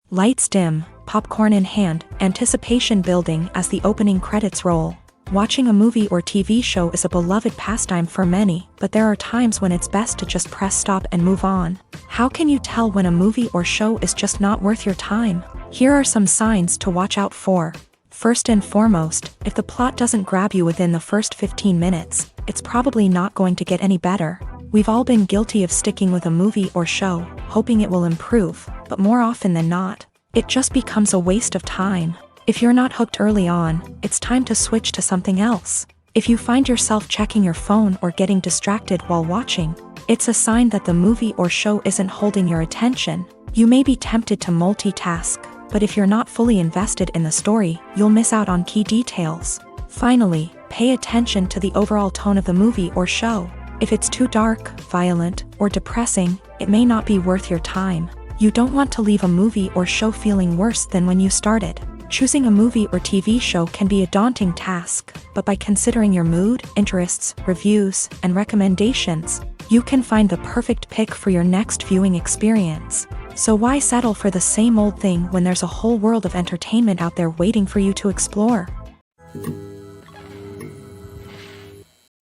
Lights dim, popcorn in hand, anticipation building as the opening credits roll. Watching a movie or TV show is a beloved pastime for many, but there are times when it's best to just press stop and move on. How can you tell when a movie or show is just not worth your time? Here are some signs to watch out for. First and foremost, if the plot doesn't grab you within the first 15 minutes, it's probably not going to get any better. We've all been guilty of sticking with a movie or show, hoping it will improve, but more often than not, it just becomes a waste of time. If you're not hooked early on, it's time to switch to something else. If you find yourself checking your phone or getting distracted while watching, it's a sign that the movie or show isn't holding your attention. You may be tempted to multitask, but if you're not fully invested in the story, you'll miss out on key details. Finally, pay attention to the overall tone of the movie or show. If it's too dark, violent, or depressing, it may not be worth your time. You don't want to leave a movie or show feeling worse than when you started. Choosing a movie or TV show can be a daunting task, but by considering your mood, interests, reviews, and recommendations, you can find the perfect pick for your next viewing experience. So why settle for the same old thing when there's a whole world of entertainment out there waiting for you to explore?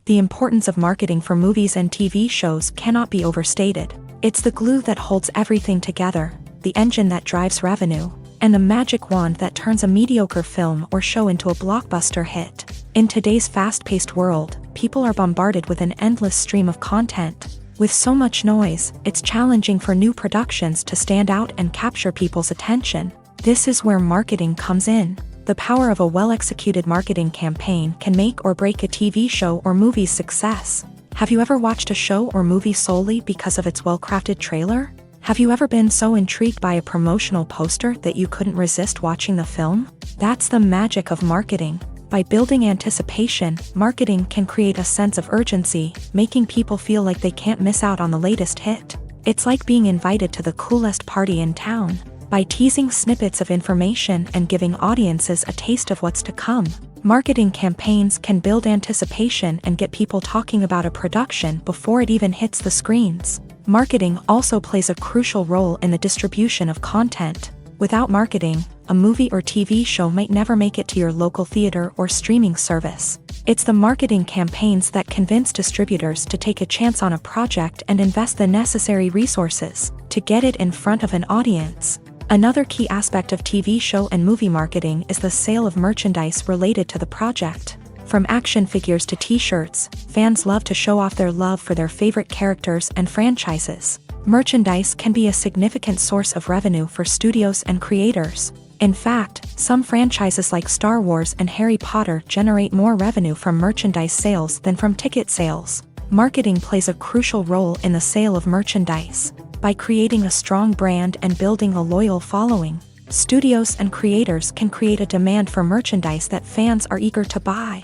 The importance of marketing for movies and TV shows cannot be overstated. It's the glue that holds everything together, the engine that drives revenue, and the magic wand that turns a mediocre film or show into a blockbuster hit. In today's fast-paced world, people are bombarded with an endless stream of content. With so much noise, it's challenging for new productions to stand out and capture people's attention. This is where marketing comes in. The power of a well-executed marketing campaign can make or break a TV show or movie's success. Have you ever watched a show or movie solely because of its well-crafted trailer? Have you ever been so intrigued by a promotional poster that you couldn't resist watching the film? That's the magic of marketing. By building anticipation, marketing can create a sense of urgency, making people feel like they can't miss out on the latest hit. It's like being invited to the coolest party in town. By teasing snippets of information and giving audiences a taste of what's to come, marketing campaigns can build anticipation and get people talking about a production before it even hits the screens. Marketing also plays a crucial role in the distribution of content. Without marketing, a movie or TV show might never make it to your local theater or streaming service. It's the marketing campaigns that convince distributors to take a chance on a project and invest the necessary resources to get it in front of an audience. Another key aspect of TV show and movie marketing is the sale of merchandise related to the project. From action figures to t-shirts, fans love to show off their love for their favorite characters and franchises. Merchandise can be a significant source of revenue for studios and creators. In fact, some franchises like Star Wars and Harry Potter generate more revenue from merchandise sales than from ticket sales. Marketing plays a crucial role in the sale of merchandise. By creating a strong brand and building a loyal following, studios and creators can create a demand for merchandise that fans are eager to buy.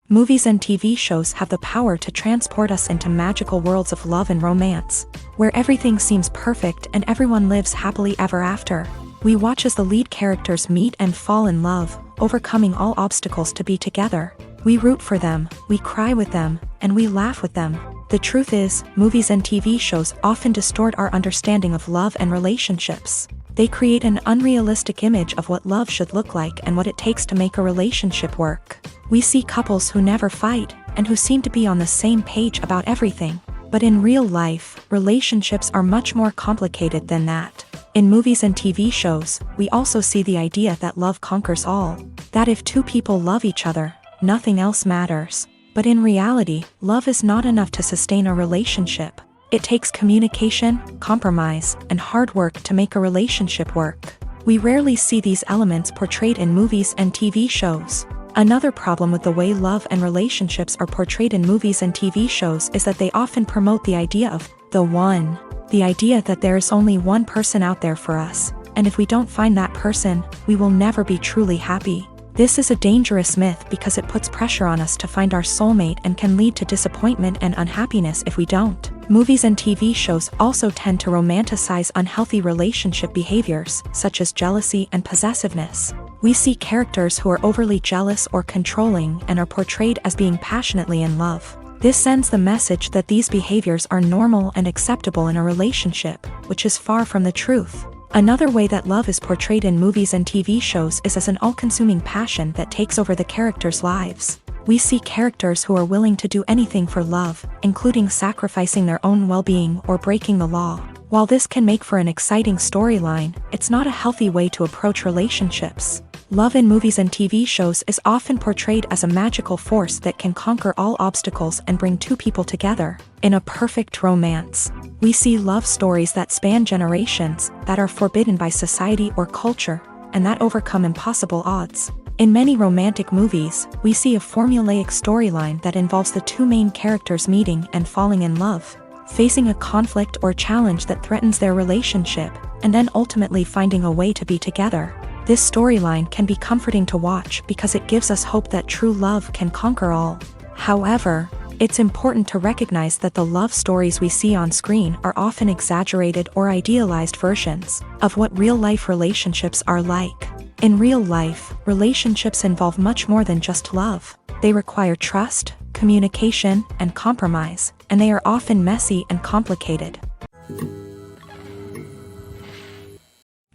Movies and TV shows have the power to transport us into magical worlds of love and romance, where everything seems perfect and everyone lives happily ever after. We watch as the lead characters meet and fall in love, overcoming all obstacles to be together. We root for them, we cry with them, and we laugh with them. The truth is, movies and TV shows often distort our understanding of love and relationships. They create an unrealistic image of what love should look like and what it takes to make a relationship work. We see couples who never fight, and who seem to be on the same page about everything. But in real life, relationships are much more complicated than that. In movies and TV shows, we also see the idea that love conquers all. That if two people love each other, nothing else matters. But in reality, love is not enough to sustain a relationship. It takes communication, compromise, and hard work to make a relationship work. We rarely see these elements portrayed in movies and TV shows. Another problem with the way love and relationships are portrayed in movies and TV shows is that they often promote the idea of the one. The idea that there is only one person out there for us, and if we don't find that person, we will never be truly happy. This is a dangerous myth because it puts pressure on us to find our soulmate and can lead to disappointment and unhappiness if we don't. Movies and TV shows also tend to romanticize unhealthy relationship behaviors, such as jealousy and possessiveness. We see characters who are overly jealous or controlling and are portrayed as being passionately in love. This sends the message that these behaviors are normal and acceptable in a relationship, which is far from the truth. Another way that love is portrayed in movies and TV shows is as an all-consuming passion that takes over the characters' lives. We see characters who are willing to do anything for love, including sacrificing their own well-being or breaking the law. While this can make for an exciting storyline, it's not a healthy way to approach relationships. Love in movies and TV shows is often portrayed as a magical force that can conquer all obstacles and bring two people together. In a perfect romance, we see love stories that span generations, that are forbidden by society or culture, and that overcome impossible odds. In many romantic movies, we see a formulaic storyline that involves the two main characters meeting and falling in love, facing a conflict or challenge that threatens their relationship, and then ultimately finding a way to be together. This storyline can be comforting to watch because it gives us hope that true love can conquer all. However, it's important to recognize that the love stories we see on screen are often exaggerated or idealized versions of what real-life relationships are like. In real life, relationships involve much more than just love. They require trust, communication, and compromise, and they are often messy and complicated.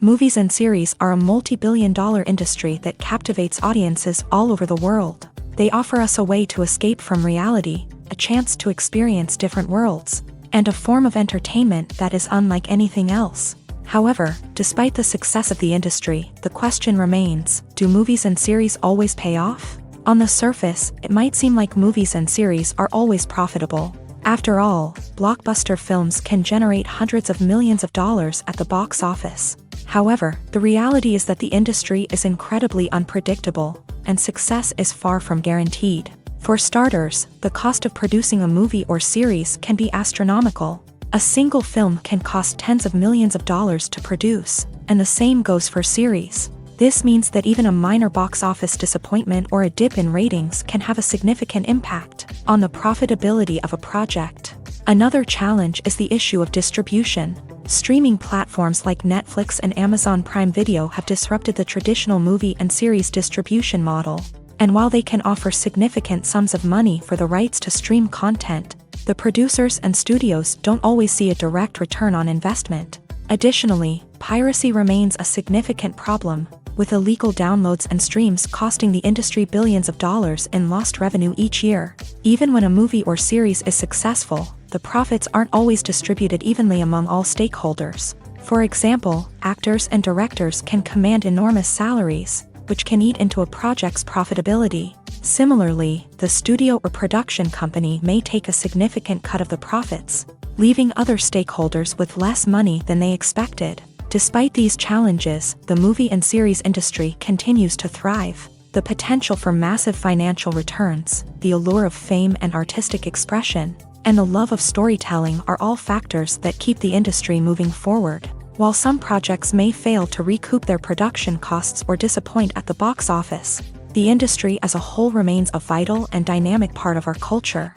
Movies and series are a multi-billion-dollar industry that captivates audiences all over the world. They offer us a way to escape from reality, a chance to experience different worlds, and a form of entertainment that is unlike anything else. However, despite the success of the industry, the question remains, do movies and series always pay off? On the surface, it might seem like movies and series are always profitable. After all, blockbuster films can generate hundreds of millions of dollars at the box office. However, the reality is that the industry is incredibly unpredictable, and success is far from guaranteed. For starters, the cost of producing a movie or series can be astronomical. A single film can cost tens of millions of dollars to produce, and the same goes for series. This means that even a minor box office disappointment or a dip in ratings can have a significant impact on the profitability of a project. Another challenge is the issue of distribution. Streaming platforms like Netflix and Amazon Prime Video have disrupted the traditional movie and series distribution model. And while they can offer significant sums of money for the rights to stream content, the producers and studios don't always see a direct return on investment. Additionally, piracy remains a significant problem, with illegal downloads and streams costing the industry billions of dollars in lost revenue each year. Even when a movie or series is successful, the profits aren't always distributed evenly among all stakeholders. For example, actors and directors can command enormous salaries, which can eat into a project's profitability. Similarly, the studio or production company may take a significant cut of the profits, leaving other stakeholders with less money than they expected. Despite these challenges, the movie and series industry continues to thrive. The potential for massive financial returns, the allure of fame and artistic expression, and the love of storytelling are all factors that keep the industry moving forward. While some projects may fail to recoup their production costs or disappoint at the box office, the industry as a whole remains a vital and dynamic part of our culture.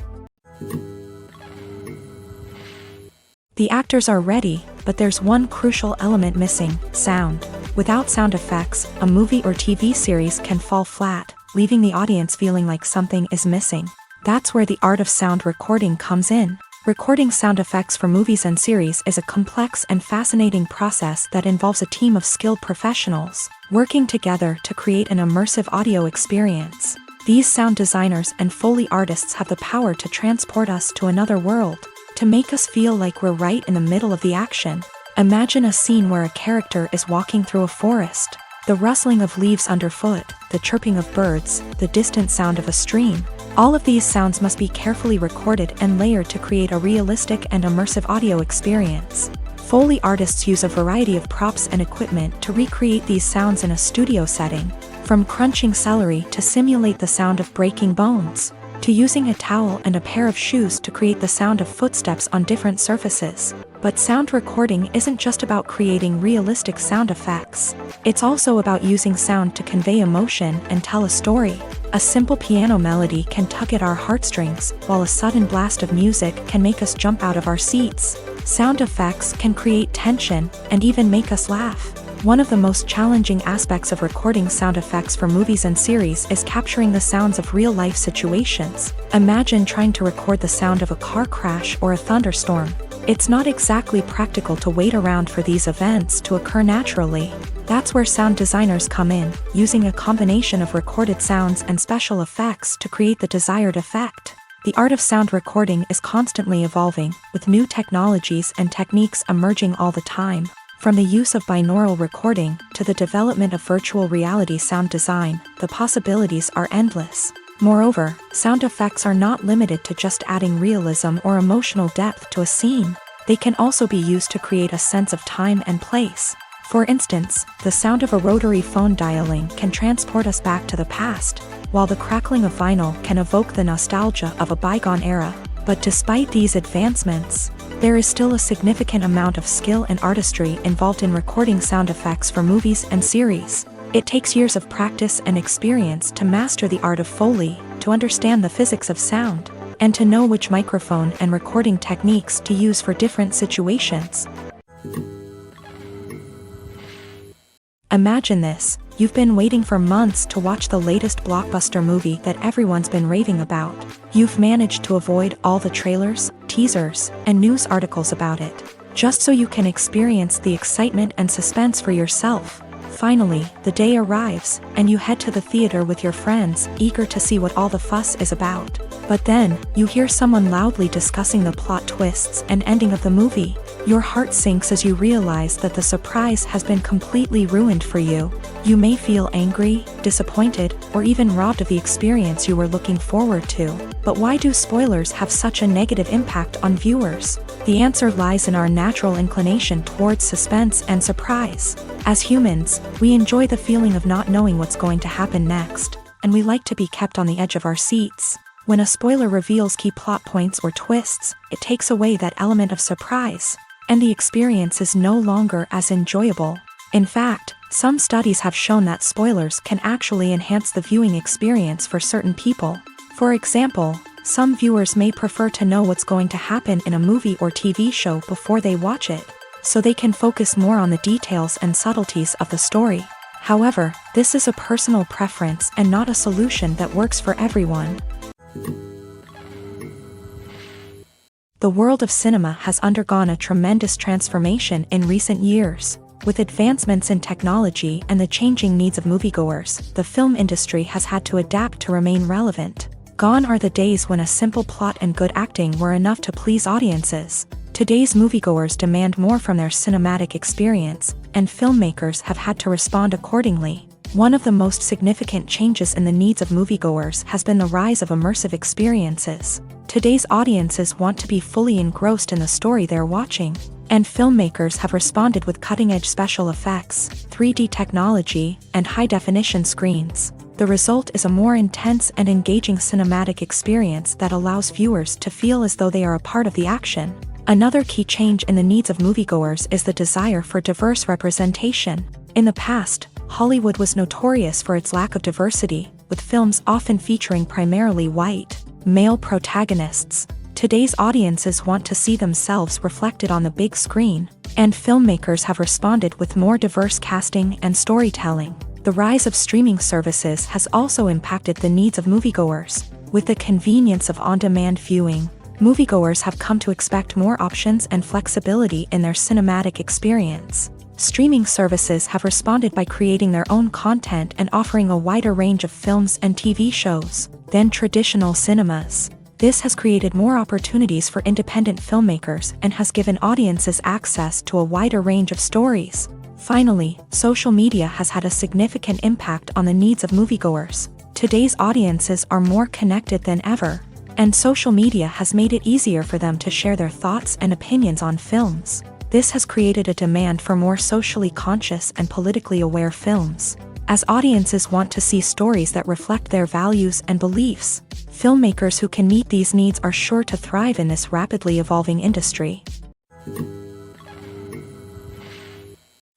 The actors are ready, but there's one crucial element missing: sound. Without sound effects, a movie or TV series can fall flat, leaving the audience feeling like something is missing. That's where the art of sound recording comes in. Recording sound effects for movies and series is a complex and fascinating process that involves a team of skilled professionals working together to create an immersive audio experience. These sound designers and Foley artists have the power to transport us to another world, to make us feel like we're right in the middle of the action. Imagine a scene where a character is walking through a forest. The rustling of leaves underfoot, the chirping of birds, the distant sound of a stream. All of these sounds must be carefully recorded and layered to create a realistic and immersive audio experience. Foley artists use a variety of props and equipment to recreate these sounds in a studio setting, from crunching celery to simulate the sound of breaking bones, to using a towel and a pair of shoes to create the sound of footsteps on different surfaces. But sound recording isn't just about creating realistic sound effects. It's also about using sound to convey emotion and tell a story. A simple piano melody can tug at our heartstrings, while a sudden blast of music can make us jump out of our seats. Sound effects can create tension and even make us laugh. One of the most challenging aspects of recording sound effects for movies and series is capturing the sounds of real-life situations. Imagine trying to record the sound of a car crash or a thunderstorm. It's not exactly practical to wait around for these events to occur naturally. That's where sound designers come in, using a combination of recorded sounds and special effects to create the desired effect. The art of sound recording is constantly evolving, with new technologies and techniques emerging all the time. From the use of binaural recording to the development of virtual reality sound design, the possibilities are endless. Moreover, sound effects are not limited to just adding realism or emotional depth to a scene. They can also be used to create a sense of time and place. For instance, the sound of a rotary phone dialing can transport us back to the past, while the crackling of vinyl can evoke the nostalgia of a bygone era. But despite these advancements, there is still a significant amount of skill and artistry involved in recording sound effects for movies and series. It takes years of practice and experience to master the art of Foley, to understand the physics of sound, and to know which microphone and recording techniques to use for different situations. Imagine this: you've been waiting for months to watch the latest blockbuster movie that everyone's been raving about. You've managed to avoid all the trailers, teasers, and news articles about it, just so you can experience the excitement and suspense for yourself. Finally, the day arrives, and you head to the theater with your friends, eager to see what all the fuss is about. But then, you hear someone loudly discussing the plot twists and ending of the movie. Your heart sinks as you realize that the surprise has been completely ruined for you. You may feel angry, disappointed, or even robbed of the experience you were looking forward to. But why do spoilers have such a negative impact on viewers? The answer lies in our natural inclination towards suspense and surprise. As humans, we enjoy the feeling of not knowing what's going to happen next, and we like to be kept on the edge of our seats. When a spoiler reveals key plot points or twists, it takes away that element of surprise, and the experience is no longer as enjoyable. In fact, some studies have shown that spoilers can actually enhance the viewing experience for certain people. For example, some viewers may prefer to know what's going to happen in a movie or TV show before they watch it, so they can focus more on the details and subtleties of the story. However, this is a personal preference and not a solution that works for everyone. The world of cinema has undergone a tremendous transformation in recent years. With advancements in technology and the changing needs of moviegoers, the film industry has had to adapt to remain relevant. Gone are the days when a simple plot and good acting were enough to please audiences. Today's moviegoers demand more from their cinematic experience, and filmmakers have had to respond accordingly. One of the most significant changes in the needs of moviegoers has been the rise of immersive experiences. Today's audiences want to be fully engrossed in the story they're watching, and filmmakers have responded with cutting-edge special effects, 3D technology, and high-definition screens. The result is a more intense and engaging cinematic experience that allows viewers to feel as though they are a part of the action. Another key change in the needs of moviegoers is the desire for diverse representation. In the past, Hollywood was notorious for its lack of diversity, with films often featuring primarily white, male protagonists. Today's audiences want to see themselves reflected on the big screen, and filmmakers have responded with more diverse casting and storytelling. The rise of streaming services has also impacted the needs of moviegoers. With the convenience of on-demand viewing, moviegoers have come to expect more options and flexibility in their cinematic experience. Streaming services have responded by creating their own content and offering a wider range of films and TV shows than traditional cinemas. This has created more opportunities for independent filmmakers and has given audiences access to a wider range of stories. Finally, social media has had a significant impact on the needs of moviegoers. Today's audiences are more connected than ever, and social media has made it easier for them to share their thoughts and opinions on films. This has created a demand for more socially conscious and politically aware films, as audiences want to see stories that reflect their values and beliefs. Filmmakers who can meet these needs are sure to thrive in this rapidly evolving industry.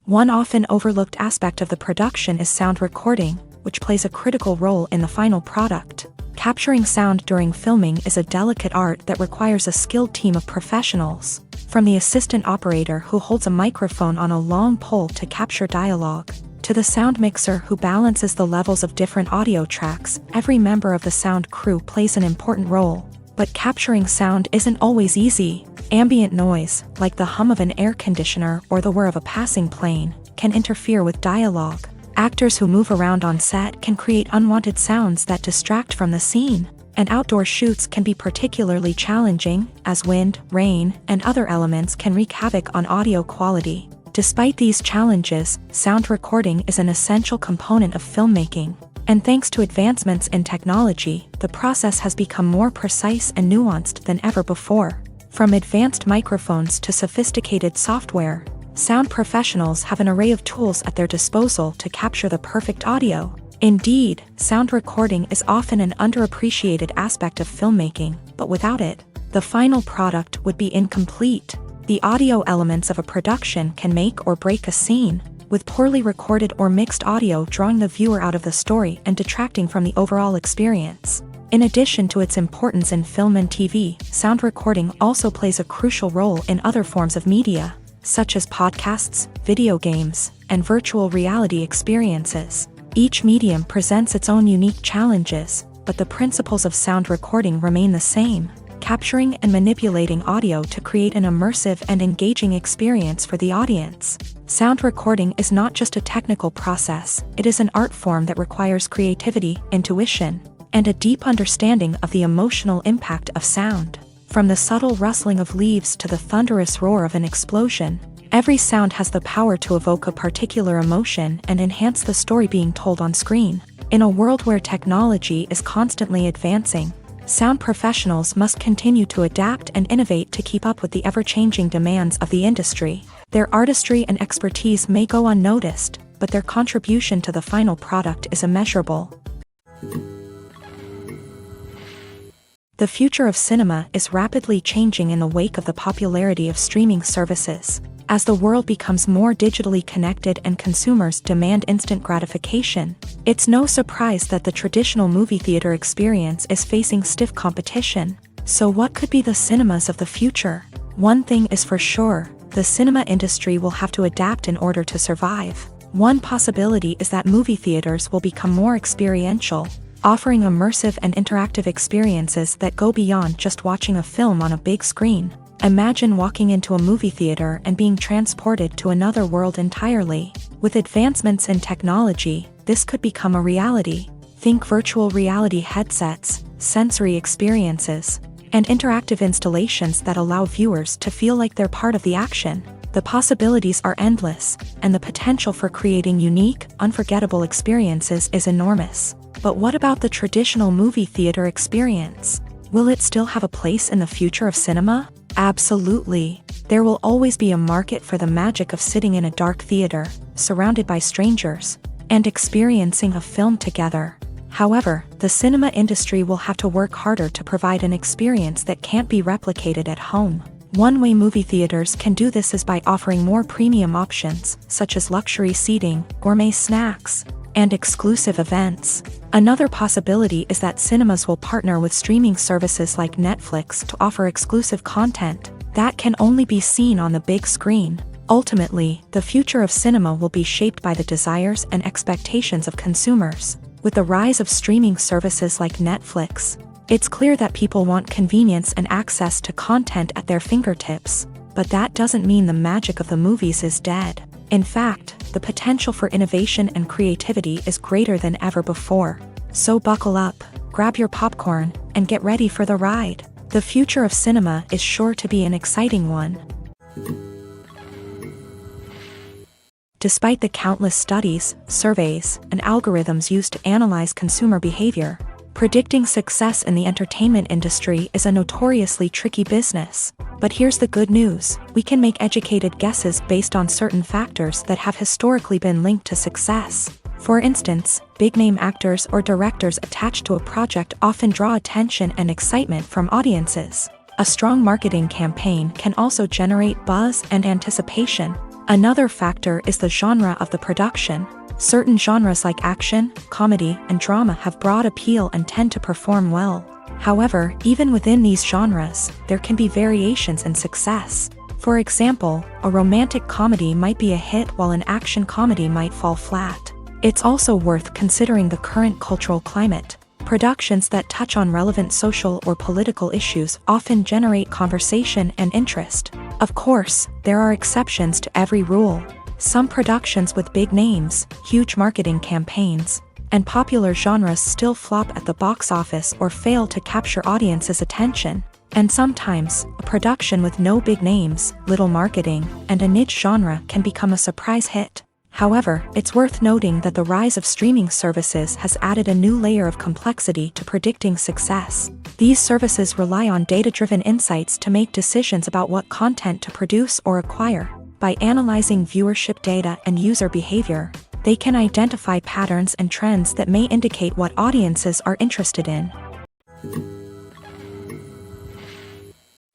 One often overlooked aspect of the production is sound recording, which plays a critical role in the final product. Capturing sound during filming is a delicate art that requires a skilled team of professionals, from the assistant operator who holds a microphone on a long pole to capture dialogue, to the sound mixer who balances the levels of different audio tracks. Every member of the sound crew plays an important role. But capturing sound isn't always easy. Ambient noise, like the hum of an air conditioner or the whir of a passing plane, can interfere with dialogue. Actors who move around on set can create unwanted sounds that distract from the scene. And outdoor shoots can be particularly challenging, as wind, rain, and other elements can wreak havoc on audio quality. Despite these challenges, sound recording is an essential component of filmmaking. And thanks to advancements in technology, the process has become more precise and nuanced than ever before. From advanced microphones to sophisticated software, sound professionals have an array of tools at their disposal to capture the perfect audio. Indeed, sound recording is often an underappreciated aspect of filmmaking, but without it, the final product would be incomplete. The audio elements of a production can make or break a scene, with poorly recorded or mixed audio drawing the viewer out of the story and detracting from the overall experience. In addition to its importance in film and TV, sound recording also plays a crucial role in other forms of media, such as podcasts, video games, and virtual reality experiences. Each medium presents its own unique challenges, but the principles of sound recording remain the same: capturing and manipulating audio to create an immersive and engaging experience for the audience. Sound recording is not just a technical process, it is an art form that requires creativity, intuition, and a deep understanding of the emotional impact of sound. From the subtle rustling of leaves to the thunderous roar of an explosion, every sound has the power to evoke a particular emotion and enhance the story being told on screen. In a world where technology is constantly advancing, sound professionals must continue to adapt and innovate to keep up with the ever-changing demands of the industry. Their artistry and expertise may go unnoticed, but their contribution to the final product is immeasurable. The future of cinema is rapidly changing in the wake of the popularity of streaming services. As the world becomes more digitally connected and consumers demand instant gratification, it's no surprise that the traditional movie theater experience is facing stiff competition. So what could be the cinemas of the future? One thing is for sure, the cinema industry will have to adapt in order to survive. One possibility is that movie theaters will become more experiential, offering immersive and interactive experiences that go beyond just watching a film on a big screen. Imagine walking into a movie theater and being transported to another world entirely. With advancements in technology, this could become a reality. Think virtual reality headsets, sensory experiences, and interactive installations that allow viewers to feel like they're part of the action. The possibilities are endless, and the potential for creating unique, unforgettable experiences is enormous. But what about the traditional movie theater experience? Will it still have a place in the future of cinema? Absolutely. There will always be a market for the magic of sitting in a dark theater, surrounded by strangers, and experiencing a film together. However, the cinema industry will have to work harder to provide an experience that can't be replicated at home. One way movie theaters can do this is by offering more premium options, such as luxury seating, gourmet snacks, and exclusive events. Another possibility is that cinemas will partner with streaming services like Netflix to offer exclusive content that can only be seen on the big screen. Ultimately, the future of cinema will be shaped by the desires and expectations of consumers. With the rise of streaming services like Netflix, it's clear that people want convenience and access to content at their fingertips. But that doesn't mean the magic of the movies is dead. In fact, the potential for innovation and creativity is greater than ever before. So buckle up, grab your popcorn, and get ready for the ride. The future of cinema is sure to be an exciting one. Despite the countless studies, surveys, and algorithms used to analyze consumer behavior, Predicting success in the entertainment industry is a notoriously tricky business. But here's the good news: we can make educated guesses based on certain factors that have historically been linked to success. For instance, big-name actors or directors attached to a project often draw attention and excitement from audiences. A strong marketing campaign can also generate buzz and anticipation. Another factor is the genre of the production. Certain genres like action, comedy, and drama have broad appeal and tend to perform well. However, even within these genres, there can be variations in success. For example, a romantic comedy might be a hit while an action comedy might fall flat. It's also worth considering the current cultural climate. Productions that touch on relevant social or political issues often generate conversation and interest. Of course, there are exceptions to every rule. Some productions with big names, huge marketing campaigns, and popular genres still flop at the box office or fail to capture audiences' attention. And sometimes, a production with no big names, little marketing, and a niche genre can become a surprise hit. However, it's worth noting that the rise of streaming services has added a new layer of complexity to predicting success. These services rely on data-driven insights to make decisions about what content to produce or acquire. By analyzing viewership data and user behavior, they can identify patterns and trends that may indicate what audiences are interested in.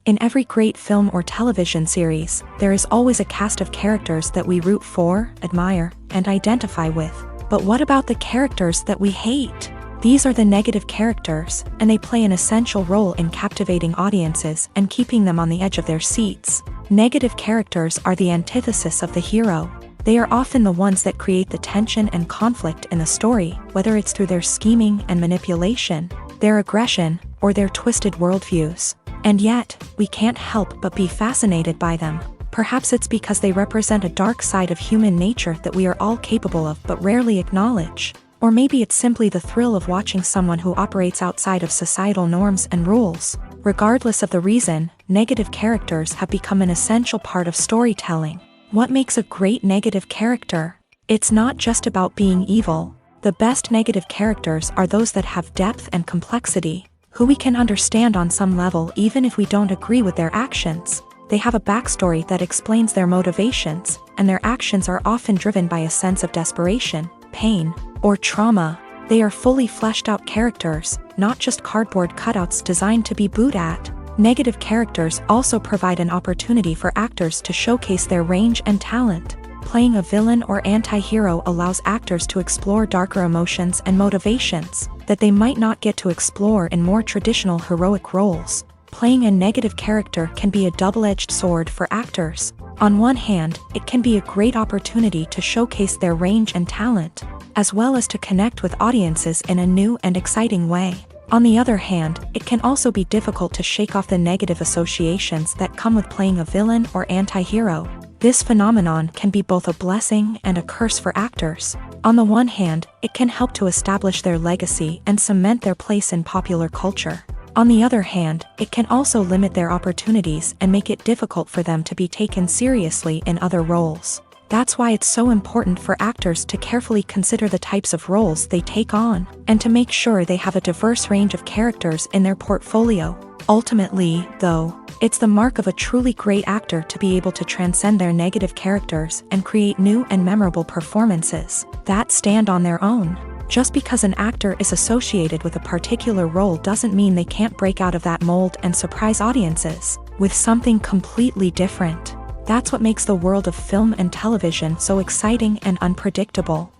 In every great film or television series, there is always a cast of characters that we root for, admire, and identify with. But what about the characters that we hate? These are the negative characters, and they play an essential role in captivating audiences and keeping them on the edge of their seats. Negative characters are the antithesis of the hero. They are often the ones that create the tension and conflict in the story, whether it's through their scheming and manipulation, their aggression, or their twisted worldviews. And yet, we can't help but be fascinated by them. Perhaps it's because they represent a dark side of human nature that we are all capable of but rarely acknowledge. Or maybe it's simply the thrill of watching someone who operates outside of societal norms and rules. Regardless of the reason, negative characters have become an essential part of storytelling. What makes a great negative character? It's not just about being evil. The best negative characters are those that have depth and complexity, who we can understand on some level even if we don't agree with their actions. They have a backstory that explains their motivations, and their actions are often driven by a sense of desperation, pain, or trauma. They are fully fleshed out characters, not just cardboard cutouts designed to be booed at. Negative characters also provide an opportunity for actors to showcase their range and talent. Playing a villain or anti-hero allows actors to explore darker emotions and motivations that they might not get to explore in more traditional heroic roles. Playing a negative character can be a double-edged sword for actors. On one hand, it can be a great opportunity to showcase their range and talent, as well as to connect with audiences in a new and exciting way. On the other hand, it can also be difficult to shake off the negative associations that come with playing a villain or anti-hero. This phenomenon can be both a blessing and a curse for actors. On the one hand, it can help to establish their legacy and cement their place in popular culture. On the other hand, it can also limit their opportunities and make it difficult for them to be taken seriously in other roles. That's why it's so important for actors to carefully consider the types of roles they take on, and to make sure they have a diverse range of characters in their portfolio. Ultimately, though, it's the mark of a truly great actor to be able to transcend their negative characters and create new and memorable performances that stand on their own. Just because an actor is associated with a particular role doesn't mean they can't break out of that mold and surprise audiences with something completely different. That's what makes the world of film and television so exciting and unpredictable.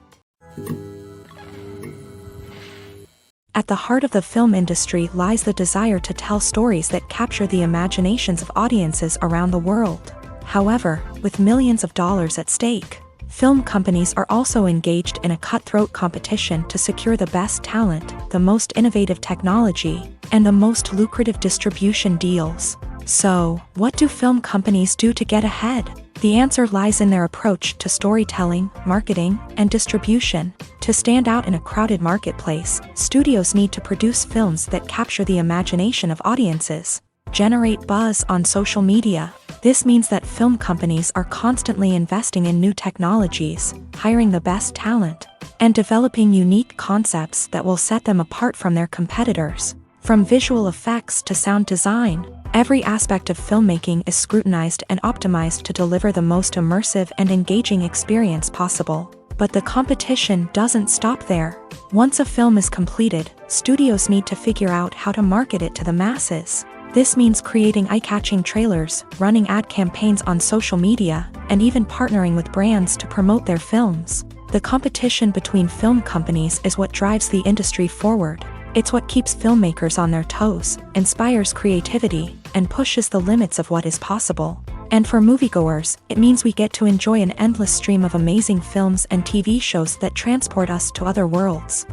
At the heart of the film industry lies the desire to tell stories that capture the imaginations of audiences around the world. However, with millions of dollars at stake, film companies are also engaged in a cutthroat competition to secure the best talent, the most innovative technology, and the most lucrative distribution deals. So, what do film companies do to get ahead? The answer lies in their approach to storytelling, marketing, and distribution. To stand out in a crowded marketplace, studios need to produce films that capture the imagination of audiences, generate buzz on social media, This means that film companies are constantly investing in new technologies, hiring the best talent, and developing unique concepts that will set them apart from their competitors. From visual effects to sound design, every aspect of filmmaking is scrutinized and optimized to deliver the most immersive and engaging experience possible. But the competition doesn't stop there. Once a film is completed, studios need to figure out how to market it to the masses. This means creating eye-catching trailers, running ad campaigns on social media, and even partnering with brands to promote their films. The competition between film companies is what drives the industry forward. It's what keeps filmmakers on their toes, inspires creativity, and pushes the limits of what is possible. And for moviegoers, it means we get to enjoy an endless stream of amazing films and TV shows that transport us to other worlds.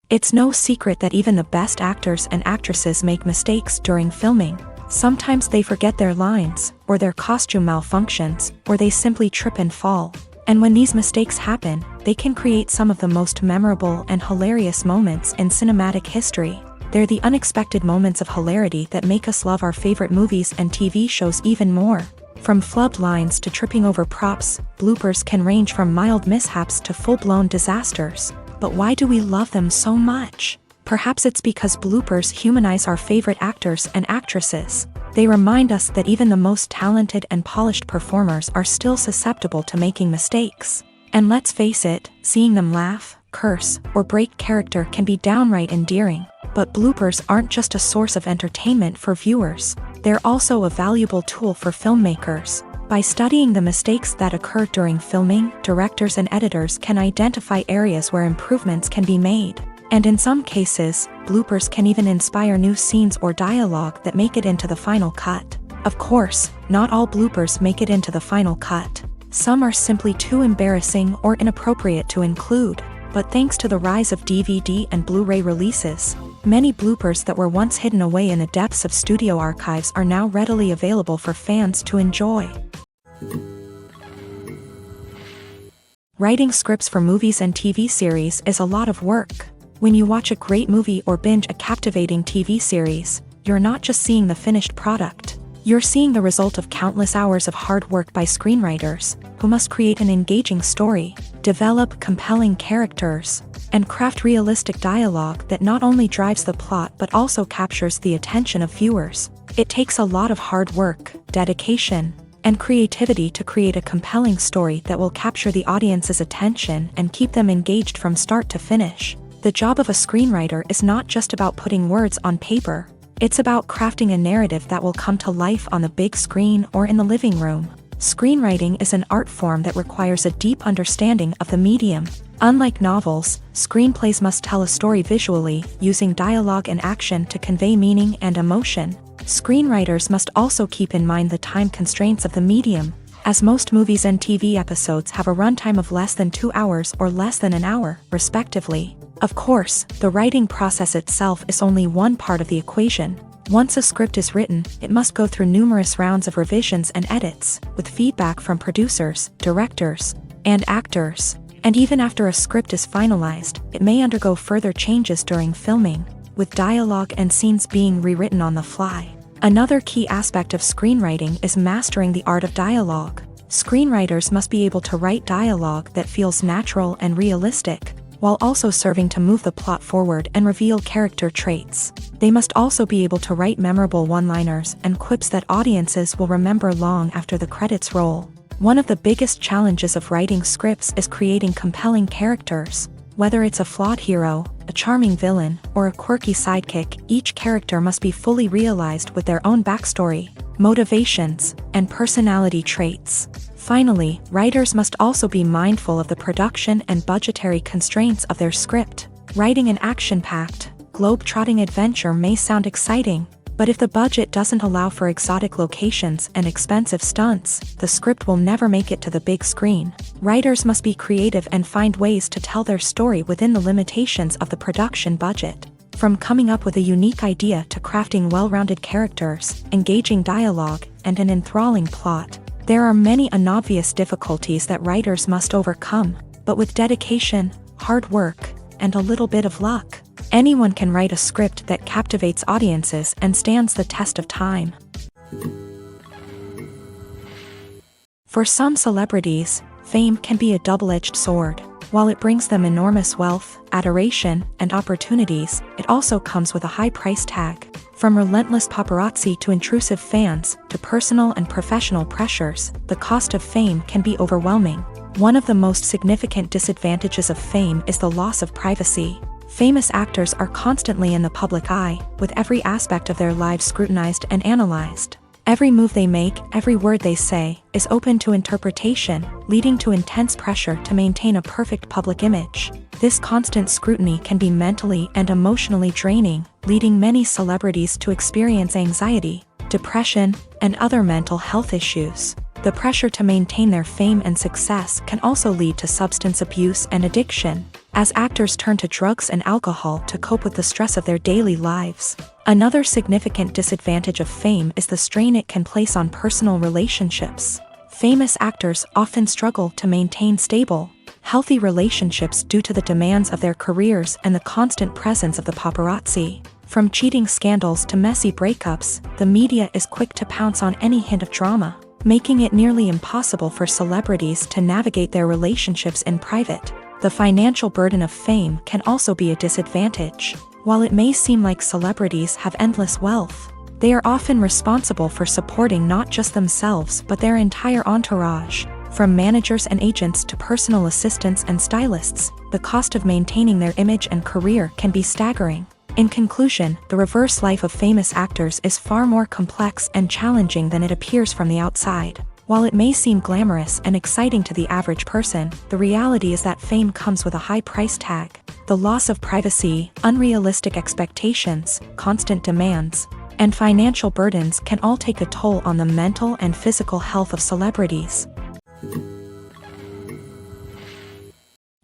It's no secret that even the best actors and actresses make mistakes during filming. Sometimes they forget their lines, or their costume malfunctions, or they simply trip and fall. And when these mistakes happen, they can create some of the most memorable and hilarious moments in cinematic history. They're the unexpected moments of hilarity that make us love our favorite movies and TV shows even more. From flubbed lines to tripping over props, bloopers can range from mild mishaps to full-blown disasters. But why do we love them so much? Perhaps it's because bloopers humanize our favorite actors and actresses. They remind us that even the most talented and polished performers are still susceptible to making mistakes. And let's face it, seeing them laugh, curse, or break character can be downright endearing. But bloopers aren't just a source of entertainment for viewers. They're also a valuable tool for filmmakers. By studying the mistakes that occur during filming, directors and editors can identify areas where improvements can be made. And in some cases, bloopers can even inspire new scenes or dialogue that make it into the final cut. Of course, not all bloopers make it into the final cut. Some are simply too embarrassing or inappropriate to include. But thanks to the rise of DVD and Blu-ray releases, many bloopers that were once hidden away in the depths of studio archives are now readily available for fans to enjoy. Writing scripts for movies and TV series is a lot of work. When you watch a great movie or binge a captivating TV series, you're not just seeing the finished product. You're seeing the result of countless hours of hard work by screenwriters, who must create an engaging story, develop compelling characters, and craft realistic dialogue that not only drives the plot but also captures the attention of viewers. It takes a lot of hard work, dedication, and creativity to create a compelling story that will capture the audience's attention and keep them engaged from start to finish. The job of a screenwriter is not just about putting words on paper. It's about crafting a narrative that will come to life on the big screen or in the living room. Screenwriting is an art form that requires a deep understanding of the medium. Unlike novels, screenplays must tell a story visually, using dialogue and action to convey meaning and emotion. Screenwriters must also keep in mind the time constraints of the medium, as most movies and TV episodes have a runtime of less than 2 hours or less than an hour, respectively. Of course, the writing process itself is only one part of the equation. Once a script is written, it must go through numerous rounds of revisions and edits, with feedback from producers, directors, and actors. And even after a script is finalized, it may undergo further changes during filming, with dialogue and scenes being rewritten on the fly. Another key aspect of screenwriting is mastering the art of dialogue. Screenwriters must be able to write dialogue that feels natural and realistic, while also serving to move the plot forward and reveal character traits. They must also be able to write memorable one-liners and quips that audiences will remember long after the credits roll. One of the biggest challenges of writing scripts is creating compelling characters. Whether it's a flawed hero, a charming villain, or a quirky sidekick, each character must be fully realized with their own backstory, motivations, and personality traits. Finally, writers must also be mindful of the production and budgetary constraints of their script. Writing an action-packed, globe-trotting adventure may sound exciting, but if the budget doesn't allow for exotic locations and expensive stunts, the script will never make it to the big screen. Writers must be creative and find ways to tell their story within the limitations of the production budget. From coming up with a unique idea to crafting well-rounded characters, engaging dialogue, and an enthralling plot, there are many unobvious difficulties that writers must overcome, but with dedication, hard work, and a little bit of luck. Anyone can write a script that captivates audiences and stands the test of time. For some celebrities, fame can be a double-edged sword. While it brings them enormous wealth, adoration, and opportunities, it also comes with a high price tag. From relentless paparazzi to intrusive fans, to personal and professional pressures, the cost of fame can be overwhelming. One of the most significant disadvantages of fame is the loss of privacy. Famous actors are constantly in the public eye, with every aspect of their lives scrutinized and analyzed. Every move they make, every word they say, is open to interpretation, leading to intense pressure to maintain a perfect public image. This constant scrutiny can be mentally and emotionally draining, leading many celebrities to experience anxiety, depression, and other mental health issues. The pressure to maintain their fame and success can also lead to substance abuse and addiction, as actors turn to drugs and alcohol to cope with the stress of their daily lives. Another significant disadvantage of fame is the strain it can place on personal relationships. Famous actors often struggle to maintain stable, healthy relationships due to the demands of their careers and the constant presence of the paparazzi. From cheating scandals to messy breakups, the media is quick to pounce on any hint of drama, making it nearly impossible for celebrities to navigate their relationships in private. The financial burden of fame can also be a disadvantage. While it may seem like celebrities have endless wealth, they are often responsible for supporting not just themselves but their entire entourage. From managers and agents to personal assistants and stylists, the cost of maintaining their image and career can be staggering. In conclusion, the reverse life of famous actors is far more complex and challenging than it appears from the outside. While it may seem glamorous and exciting to the average person, the reality is that fame comes with a high price tag. The loss of privacy, unrealistic expectations, constant demands, and financial burdens can all take a toll on the mental and physical health of celebrities.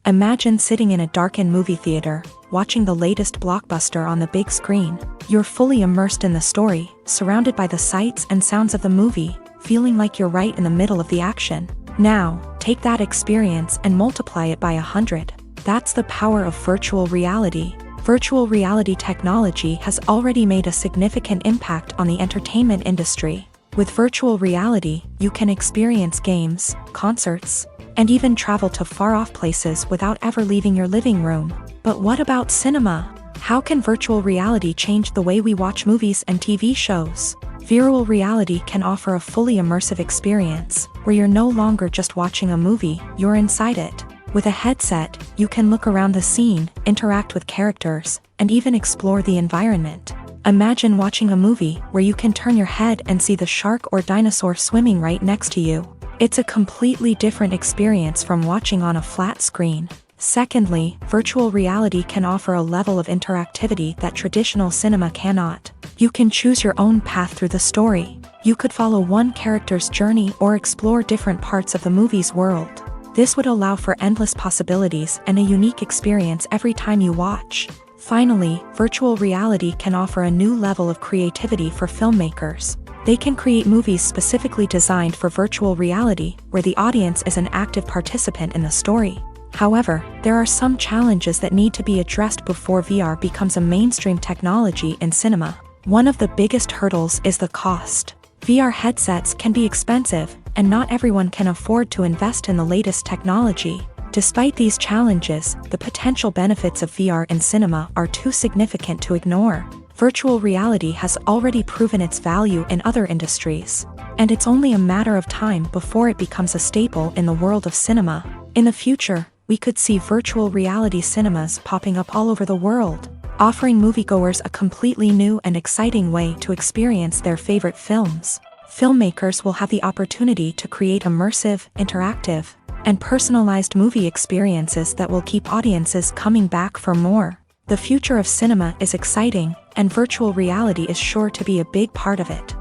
Imagine sitting in a darkened movie theater, watching the latest blockbuster on the big screen. You're fully immersed in the story, surrounded by the sights and sounds of the movie, feeling like you're right in the middle of the action. Now, take that experience and multiply it by 100. That's the power of virtual reality. Virtual reality technology has already made a significant impact on the entertainment industry. With virtual reality, you can experience games, concerts, and even travel to far-off places without ever leaving your living room. But what about cinema? How can virtual reality change the way we watch movies and TV shows? Virtual reality can offer a fully immersive experience, where you're no longer just watching a movie, you're inside it. With a headset, you can look around the scene, interact with characters, and even explore the environment. Imagine watching a movie where you can turn your head and see the shark or dinosaur swimming right next to you. It's a completely different experience from watching on a flat screen. Secondly, virtual reality can offer a level of interactivity that traditional cinema cannot. You can choose your own path through the story. You could follow one character's journey or explore different parts of the movie's world. This would allow for endless possibilities and a unique experience every time you watch. Finally, virtual reality can offer a new level of creativity for filmmakers. They can create movies specifically designed for virtual reality, where the audience is an active participant in the story. However, there are some challenges that need to be addressed before VR becomes a mainstream technology in cinema. One of the biggest hurdles is the cost. VR headsets can be expensive, and not everyone can afford to invest in the latest technology. Despite these challenges, the potential benefits of VR in cinema are too significant to ignore. Virtual reality has already proven its value in other industries, and it's only a matter of time before it becomes a staple in the world of cinema. In the future, we could see virtual reality cinemas popping up all over the world, offering moviegoers a completely new and exciting way to experience their favorite films. Filmmakers will have the opportunity to create immersive, interactive, and personalized movie experiences that will keep audiences coming back for more. The future of cinema is exciting, and virtual reality is sure to be a big part of it.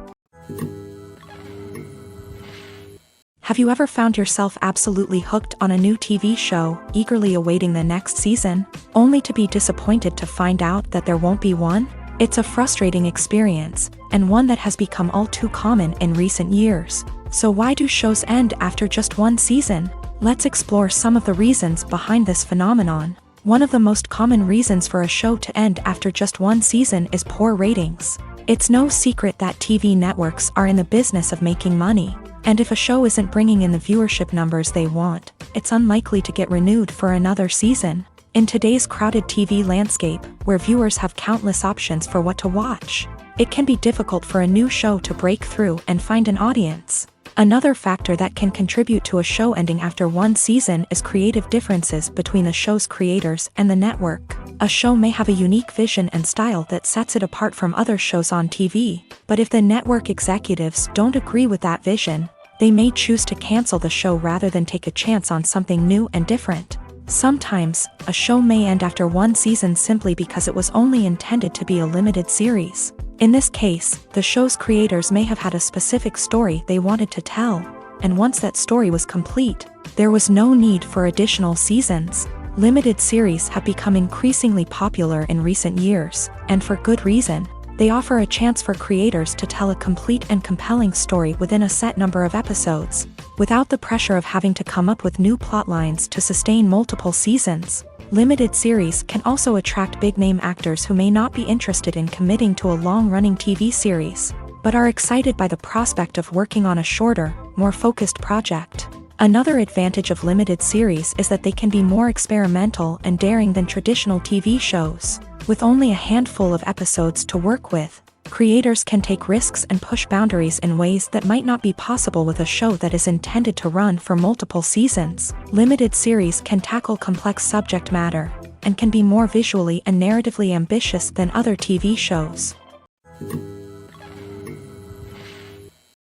Have you ever found yourself absolutely hooked on a new TV show, eagerly awaiting the next season, only to be disappointed to find out that there won't be one? It's a frustrating experience, and one that has become all too common in recent years. So why do shows end after just one season? Let's explore some of the reasons behind this phenomenon. One of the most common reasons for a show to end after just one season is poor ratings. It's no secret that TV networks are in the business of making money, and if a show isn't bringing in the viewership numbers they want, it's unlikely to get renewed for another season. In today's crowded TV landscape, where viewers have countless options for what to watch, it can be difficult for a new show to break through and find an audience. Another factor that can contribute to a show ending after one season is creative differences between the show's creators and the network. A show may have a unique vision and style that sets it apart from other shows on TV, but if the network executives don't agree with that vision, they may choose to cancel the show rather than take a chance on something new and different. Sometimes, a show may end after one season simply because it was only intended to be a limited series. In this case, the show's creators may have had a specific story they wanted to tell, and once that story was complete, there was no need for additional seasons. Limited series have become increasingly popular in recent years, and for good reason. They offer a chance for creators to tell a complete and compelling story within a set number of episodes, without the pressure of having to come up with new plot lines to sustain multiple seasons. Limited series can also attract big-name actors who may not be interested in committing to a long-running TV series, but are excited by the prospect of working on a shorter, more focused project. Another advantage of limited series is that they can be more experimental and daring than traditional TV shows. With only a handful of episodes to work with, creators can take risks and push boundaries in ways that might not be possible with a show that is intended to run for multiple seasons. Limited series can tackle complex subject matter, and can be more visually and narratively ambitious than other TV shows.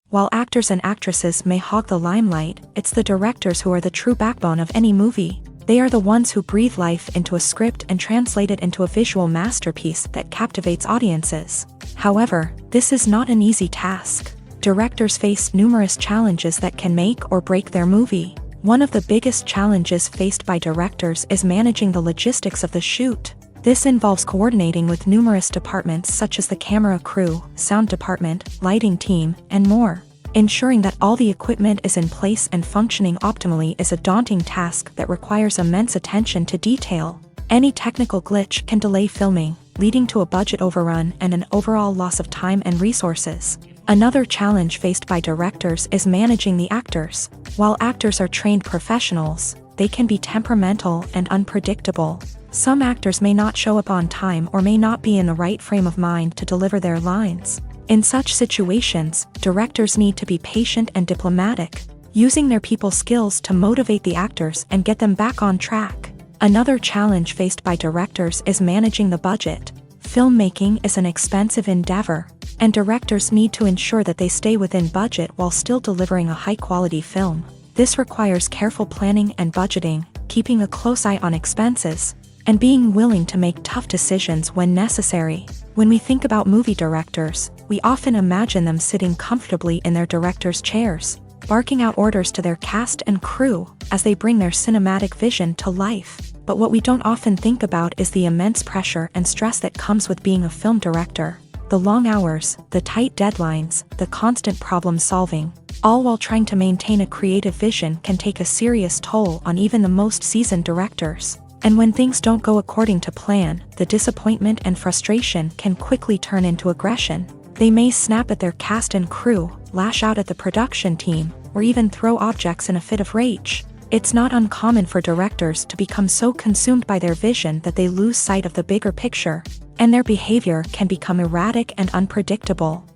While actors and actresses may hog the limelight, it's the directors who are the true backbone of any movie. They are the ones who breathe life into a script and translate it into a visual masterpiece that captivates audiences. However, this is not an easy task. Directors face numerous challenges that can make or break their movie. One of the biggest challenges faced by directors is managing the logistics of the shoot. This involves coordinating with numerous departments such as the camera crew, sound department, lighting team, and more. Ensuring that all the equipment is in place and functioning optimally is a daunting task that requires immense attention to detail. Any technical glitch can delay filming, leading to a budget overrun and an overall loss of time and resources. Another challenge faced by directors is managing the actors. While actors are trained professionals, they can be temperamental and unpredictable. Some actors may not show up on time or may not be in the right frame of mind to deliver their lines. In such situations, directors need to be patient and diplomatic, using their people skills to motivate the actors and get them back on track. Another challenge faced by directors is managing the budget. Filmmaking is an expensive endeavor, and directors need to ensure that they stay within budget while still delivering a high-quality film. This requires careful planning and budgeting, keeping a close eye on expenses, and being willing to make tough decisions when necessary. When we think about movie directors, we often imagine them sitting comfortably in their director's chairs, barking out orders to their cast and crew as they bring their cinematic vision to life. But what we don't often think about is the immense pressure and stress that comes with being a film director. The long hours, the tight deadlines, the constant problem solving, all while trying to maintain a creative vision can take a serious toll on even the most seasoned directors. And when things don't go according to plan, the disappointment and frustration can quickly turn into aggression. They may snap at their cast and crew, lash out at the production team, or even throw objects in a fit of rage. It's not uncommon for directors to become so consumed by their vision that they lose sight of the bigger picture, and their behavior can become erratic and unpredictable.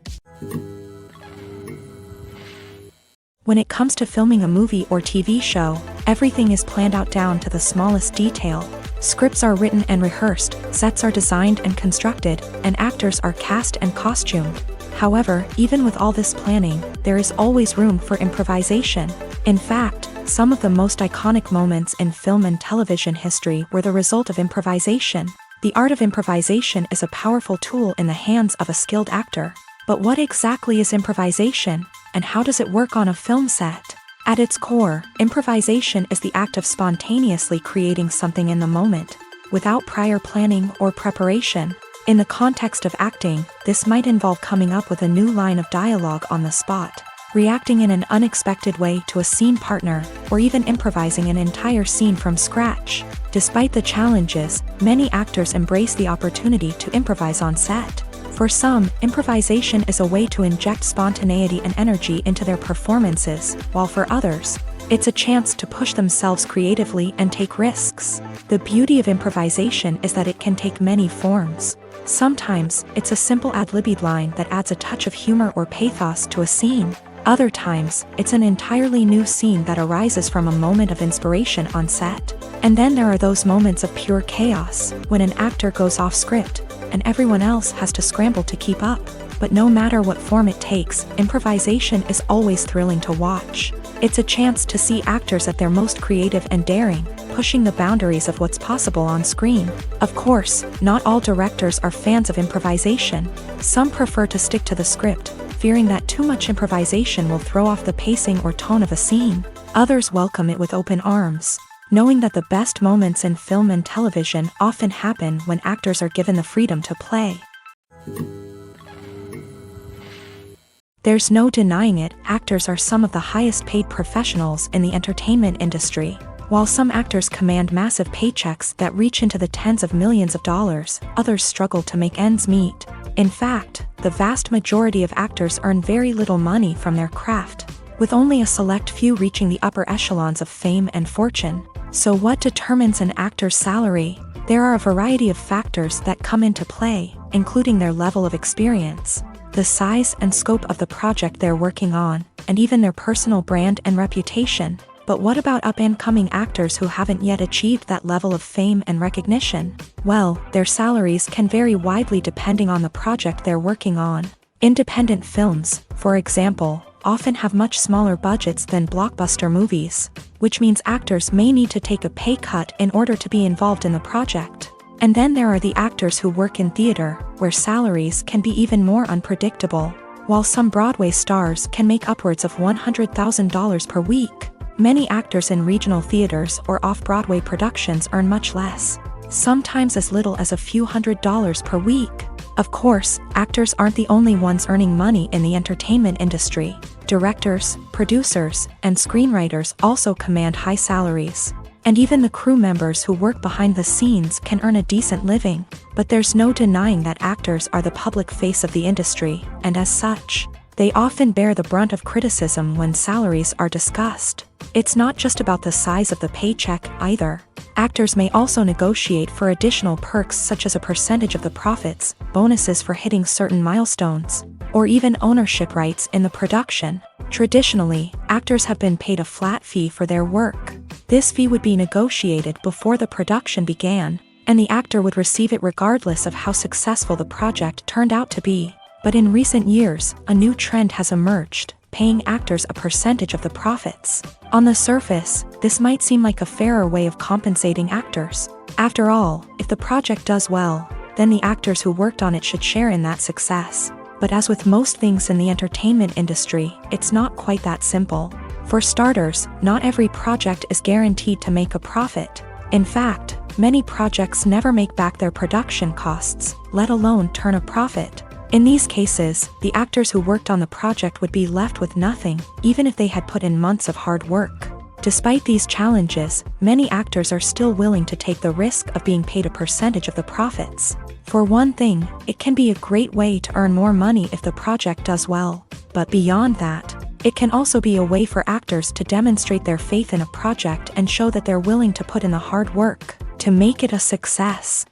When it comes to filming a movie or TV show, everything is planned out down to the smallest detail. Scripts are written and rehearsed, sets are designed and constructed, and actors are cast and costumed. However, even with all this planning, there is always room for improvisation. In fact, some of the most iconic moments in film and television history were the result of improvisation. The art of improvisation is a powerful tool in the hands of a skilled actor. But what exactly is improvisation, and how does it work on a film set? At its core, improvisation is the act of spontaneously creating something in the moment, without prior planning or preparation. In the context of acting, this might involve coming up with a new line of dialogue on the spot, reacting in an unexpected way to a scene partner, or even improvising an entire scene from scratch. Despite the challenges, many actors embrace the opportunity to improvise on set. For some, improvisation is a way to inject spontaneity and energy into their performances, while for others, it's a chance to push themselves creatively and take risks. The beauty of improvisation is that it can take many forms. Sometimes, it's a simple ad-libbed line that adds a touch of humor or pathos to a scene. Other times, it's an entirely new scene that arises from a moment of inspiration on set. And then there are those moments of pure chaos, when an actor goes off script, and everyone else has to scramble to keep up. But no matter what form it takes, improvisation is always thrilling to watch. It's a chance to see actors at their most creative and daring, pushing the boundaries of what's possible on screen. Of course, not all directors are fans of improvisation. Some prefer to stick to the script, fearing that too much improvisation will throw off the pacing or tone of a scene. Others welcome it with open arms, knowing that the best moments in film and television often happen when actors are given the freedom to play. There's no denying it, actors are some of the highest paid professionals in the entertainment industry. While some actors command massive paychecks that reach into the tens of millions of dollars, others struggle to make ends meet. In fact, the vast majority of actors earn very little money from their craft, with only a select few reaching the upper echelons of fame and fortune. So what determines an actor's salary? There are a variety of factors that come into play, including their level of experience, the size and scope of the project they're working on, and even their personal brand and reputation. But what about up-and-coming actors who haven't yet achieved that level of fame and recognition? Well, their salaries can vary widely depending on the project they're working on. Independent films, for example, often have much smaller budgets than blockbuster movies, which means actors may need to take a pay cut in order to be involved in the project. And then there are the actors who work in theater, where salaries can be even more unpredictable. While some Broadway stars can make upwards of $100,000 per week, many actors in regional theaters or off-Broadway productions earn much less, sometimes as little as a few $100s per week. Of course, actors aren't the only ones earning money in the entertainment industry. Directors, producers, and screenwriters also command high salaries. And even the crew members who work behind the scenes can earn a decent living. But there's no denying that actors are the public face of the industry, and as such, they often bear the brunt of criticism when salaries are discussed. It's not just about the size of the paycheck either. Actors may also negotiate for additional perks such as a percentage of the profits, bonuses for hitting certain milestones, or even ownership rights in the production. Traditionally, actors have been paid a flat fee for their work. This fee would be negotiated before the production began, and the actor would receive it regardless of how successful the project turned out to be. But in recent years, a new trend has emerged, paying actors a percentage of the profits. On the surface, this might seem like a fairer way of compensating actors. After all, if the project does well, then the actors who worked on it should share in that success. But as with most things in the entertainment industry, it's not quite that simple. For starters, not every project is guaranteed to make a profit. In fact, many projects never make back their production costs, let alone turn a profit. In these cases, the actors who worked on the project would be left with nothing, even if they had put in months of hard work. Despite these challenges, many actors are still willing to take the risk of being paid a percentage of the profits. For one thing, it can be a great way to earn more money if the project does well. But beyond that, it can also be a way for actors to demonstrate their faith in a project and show that they're willing to put in the hard work to make it a success.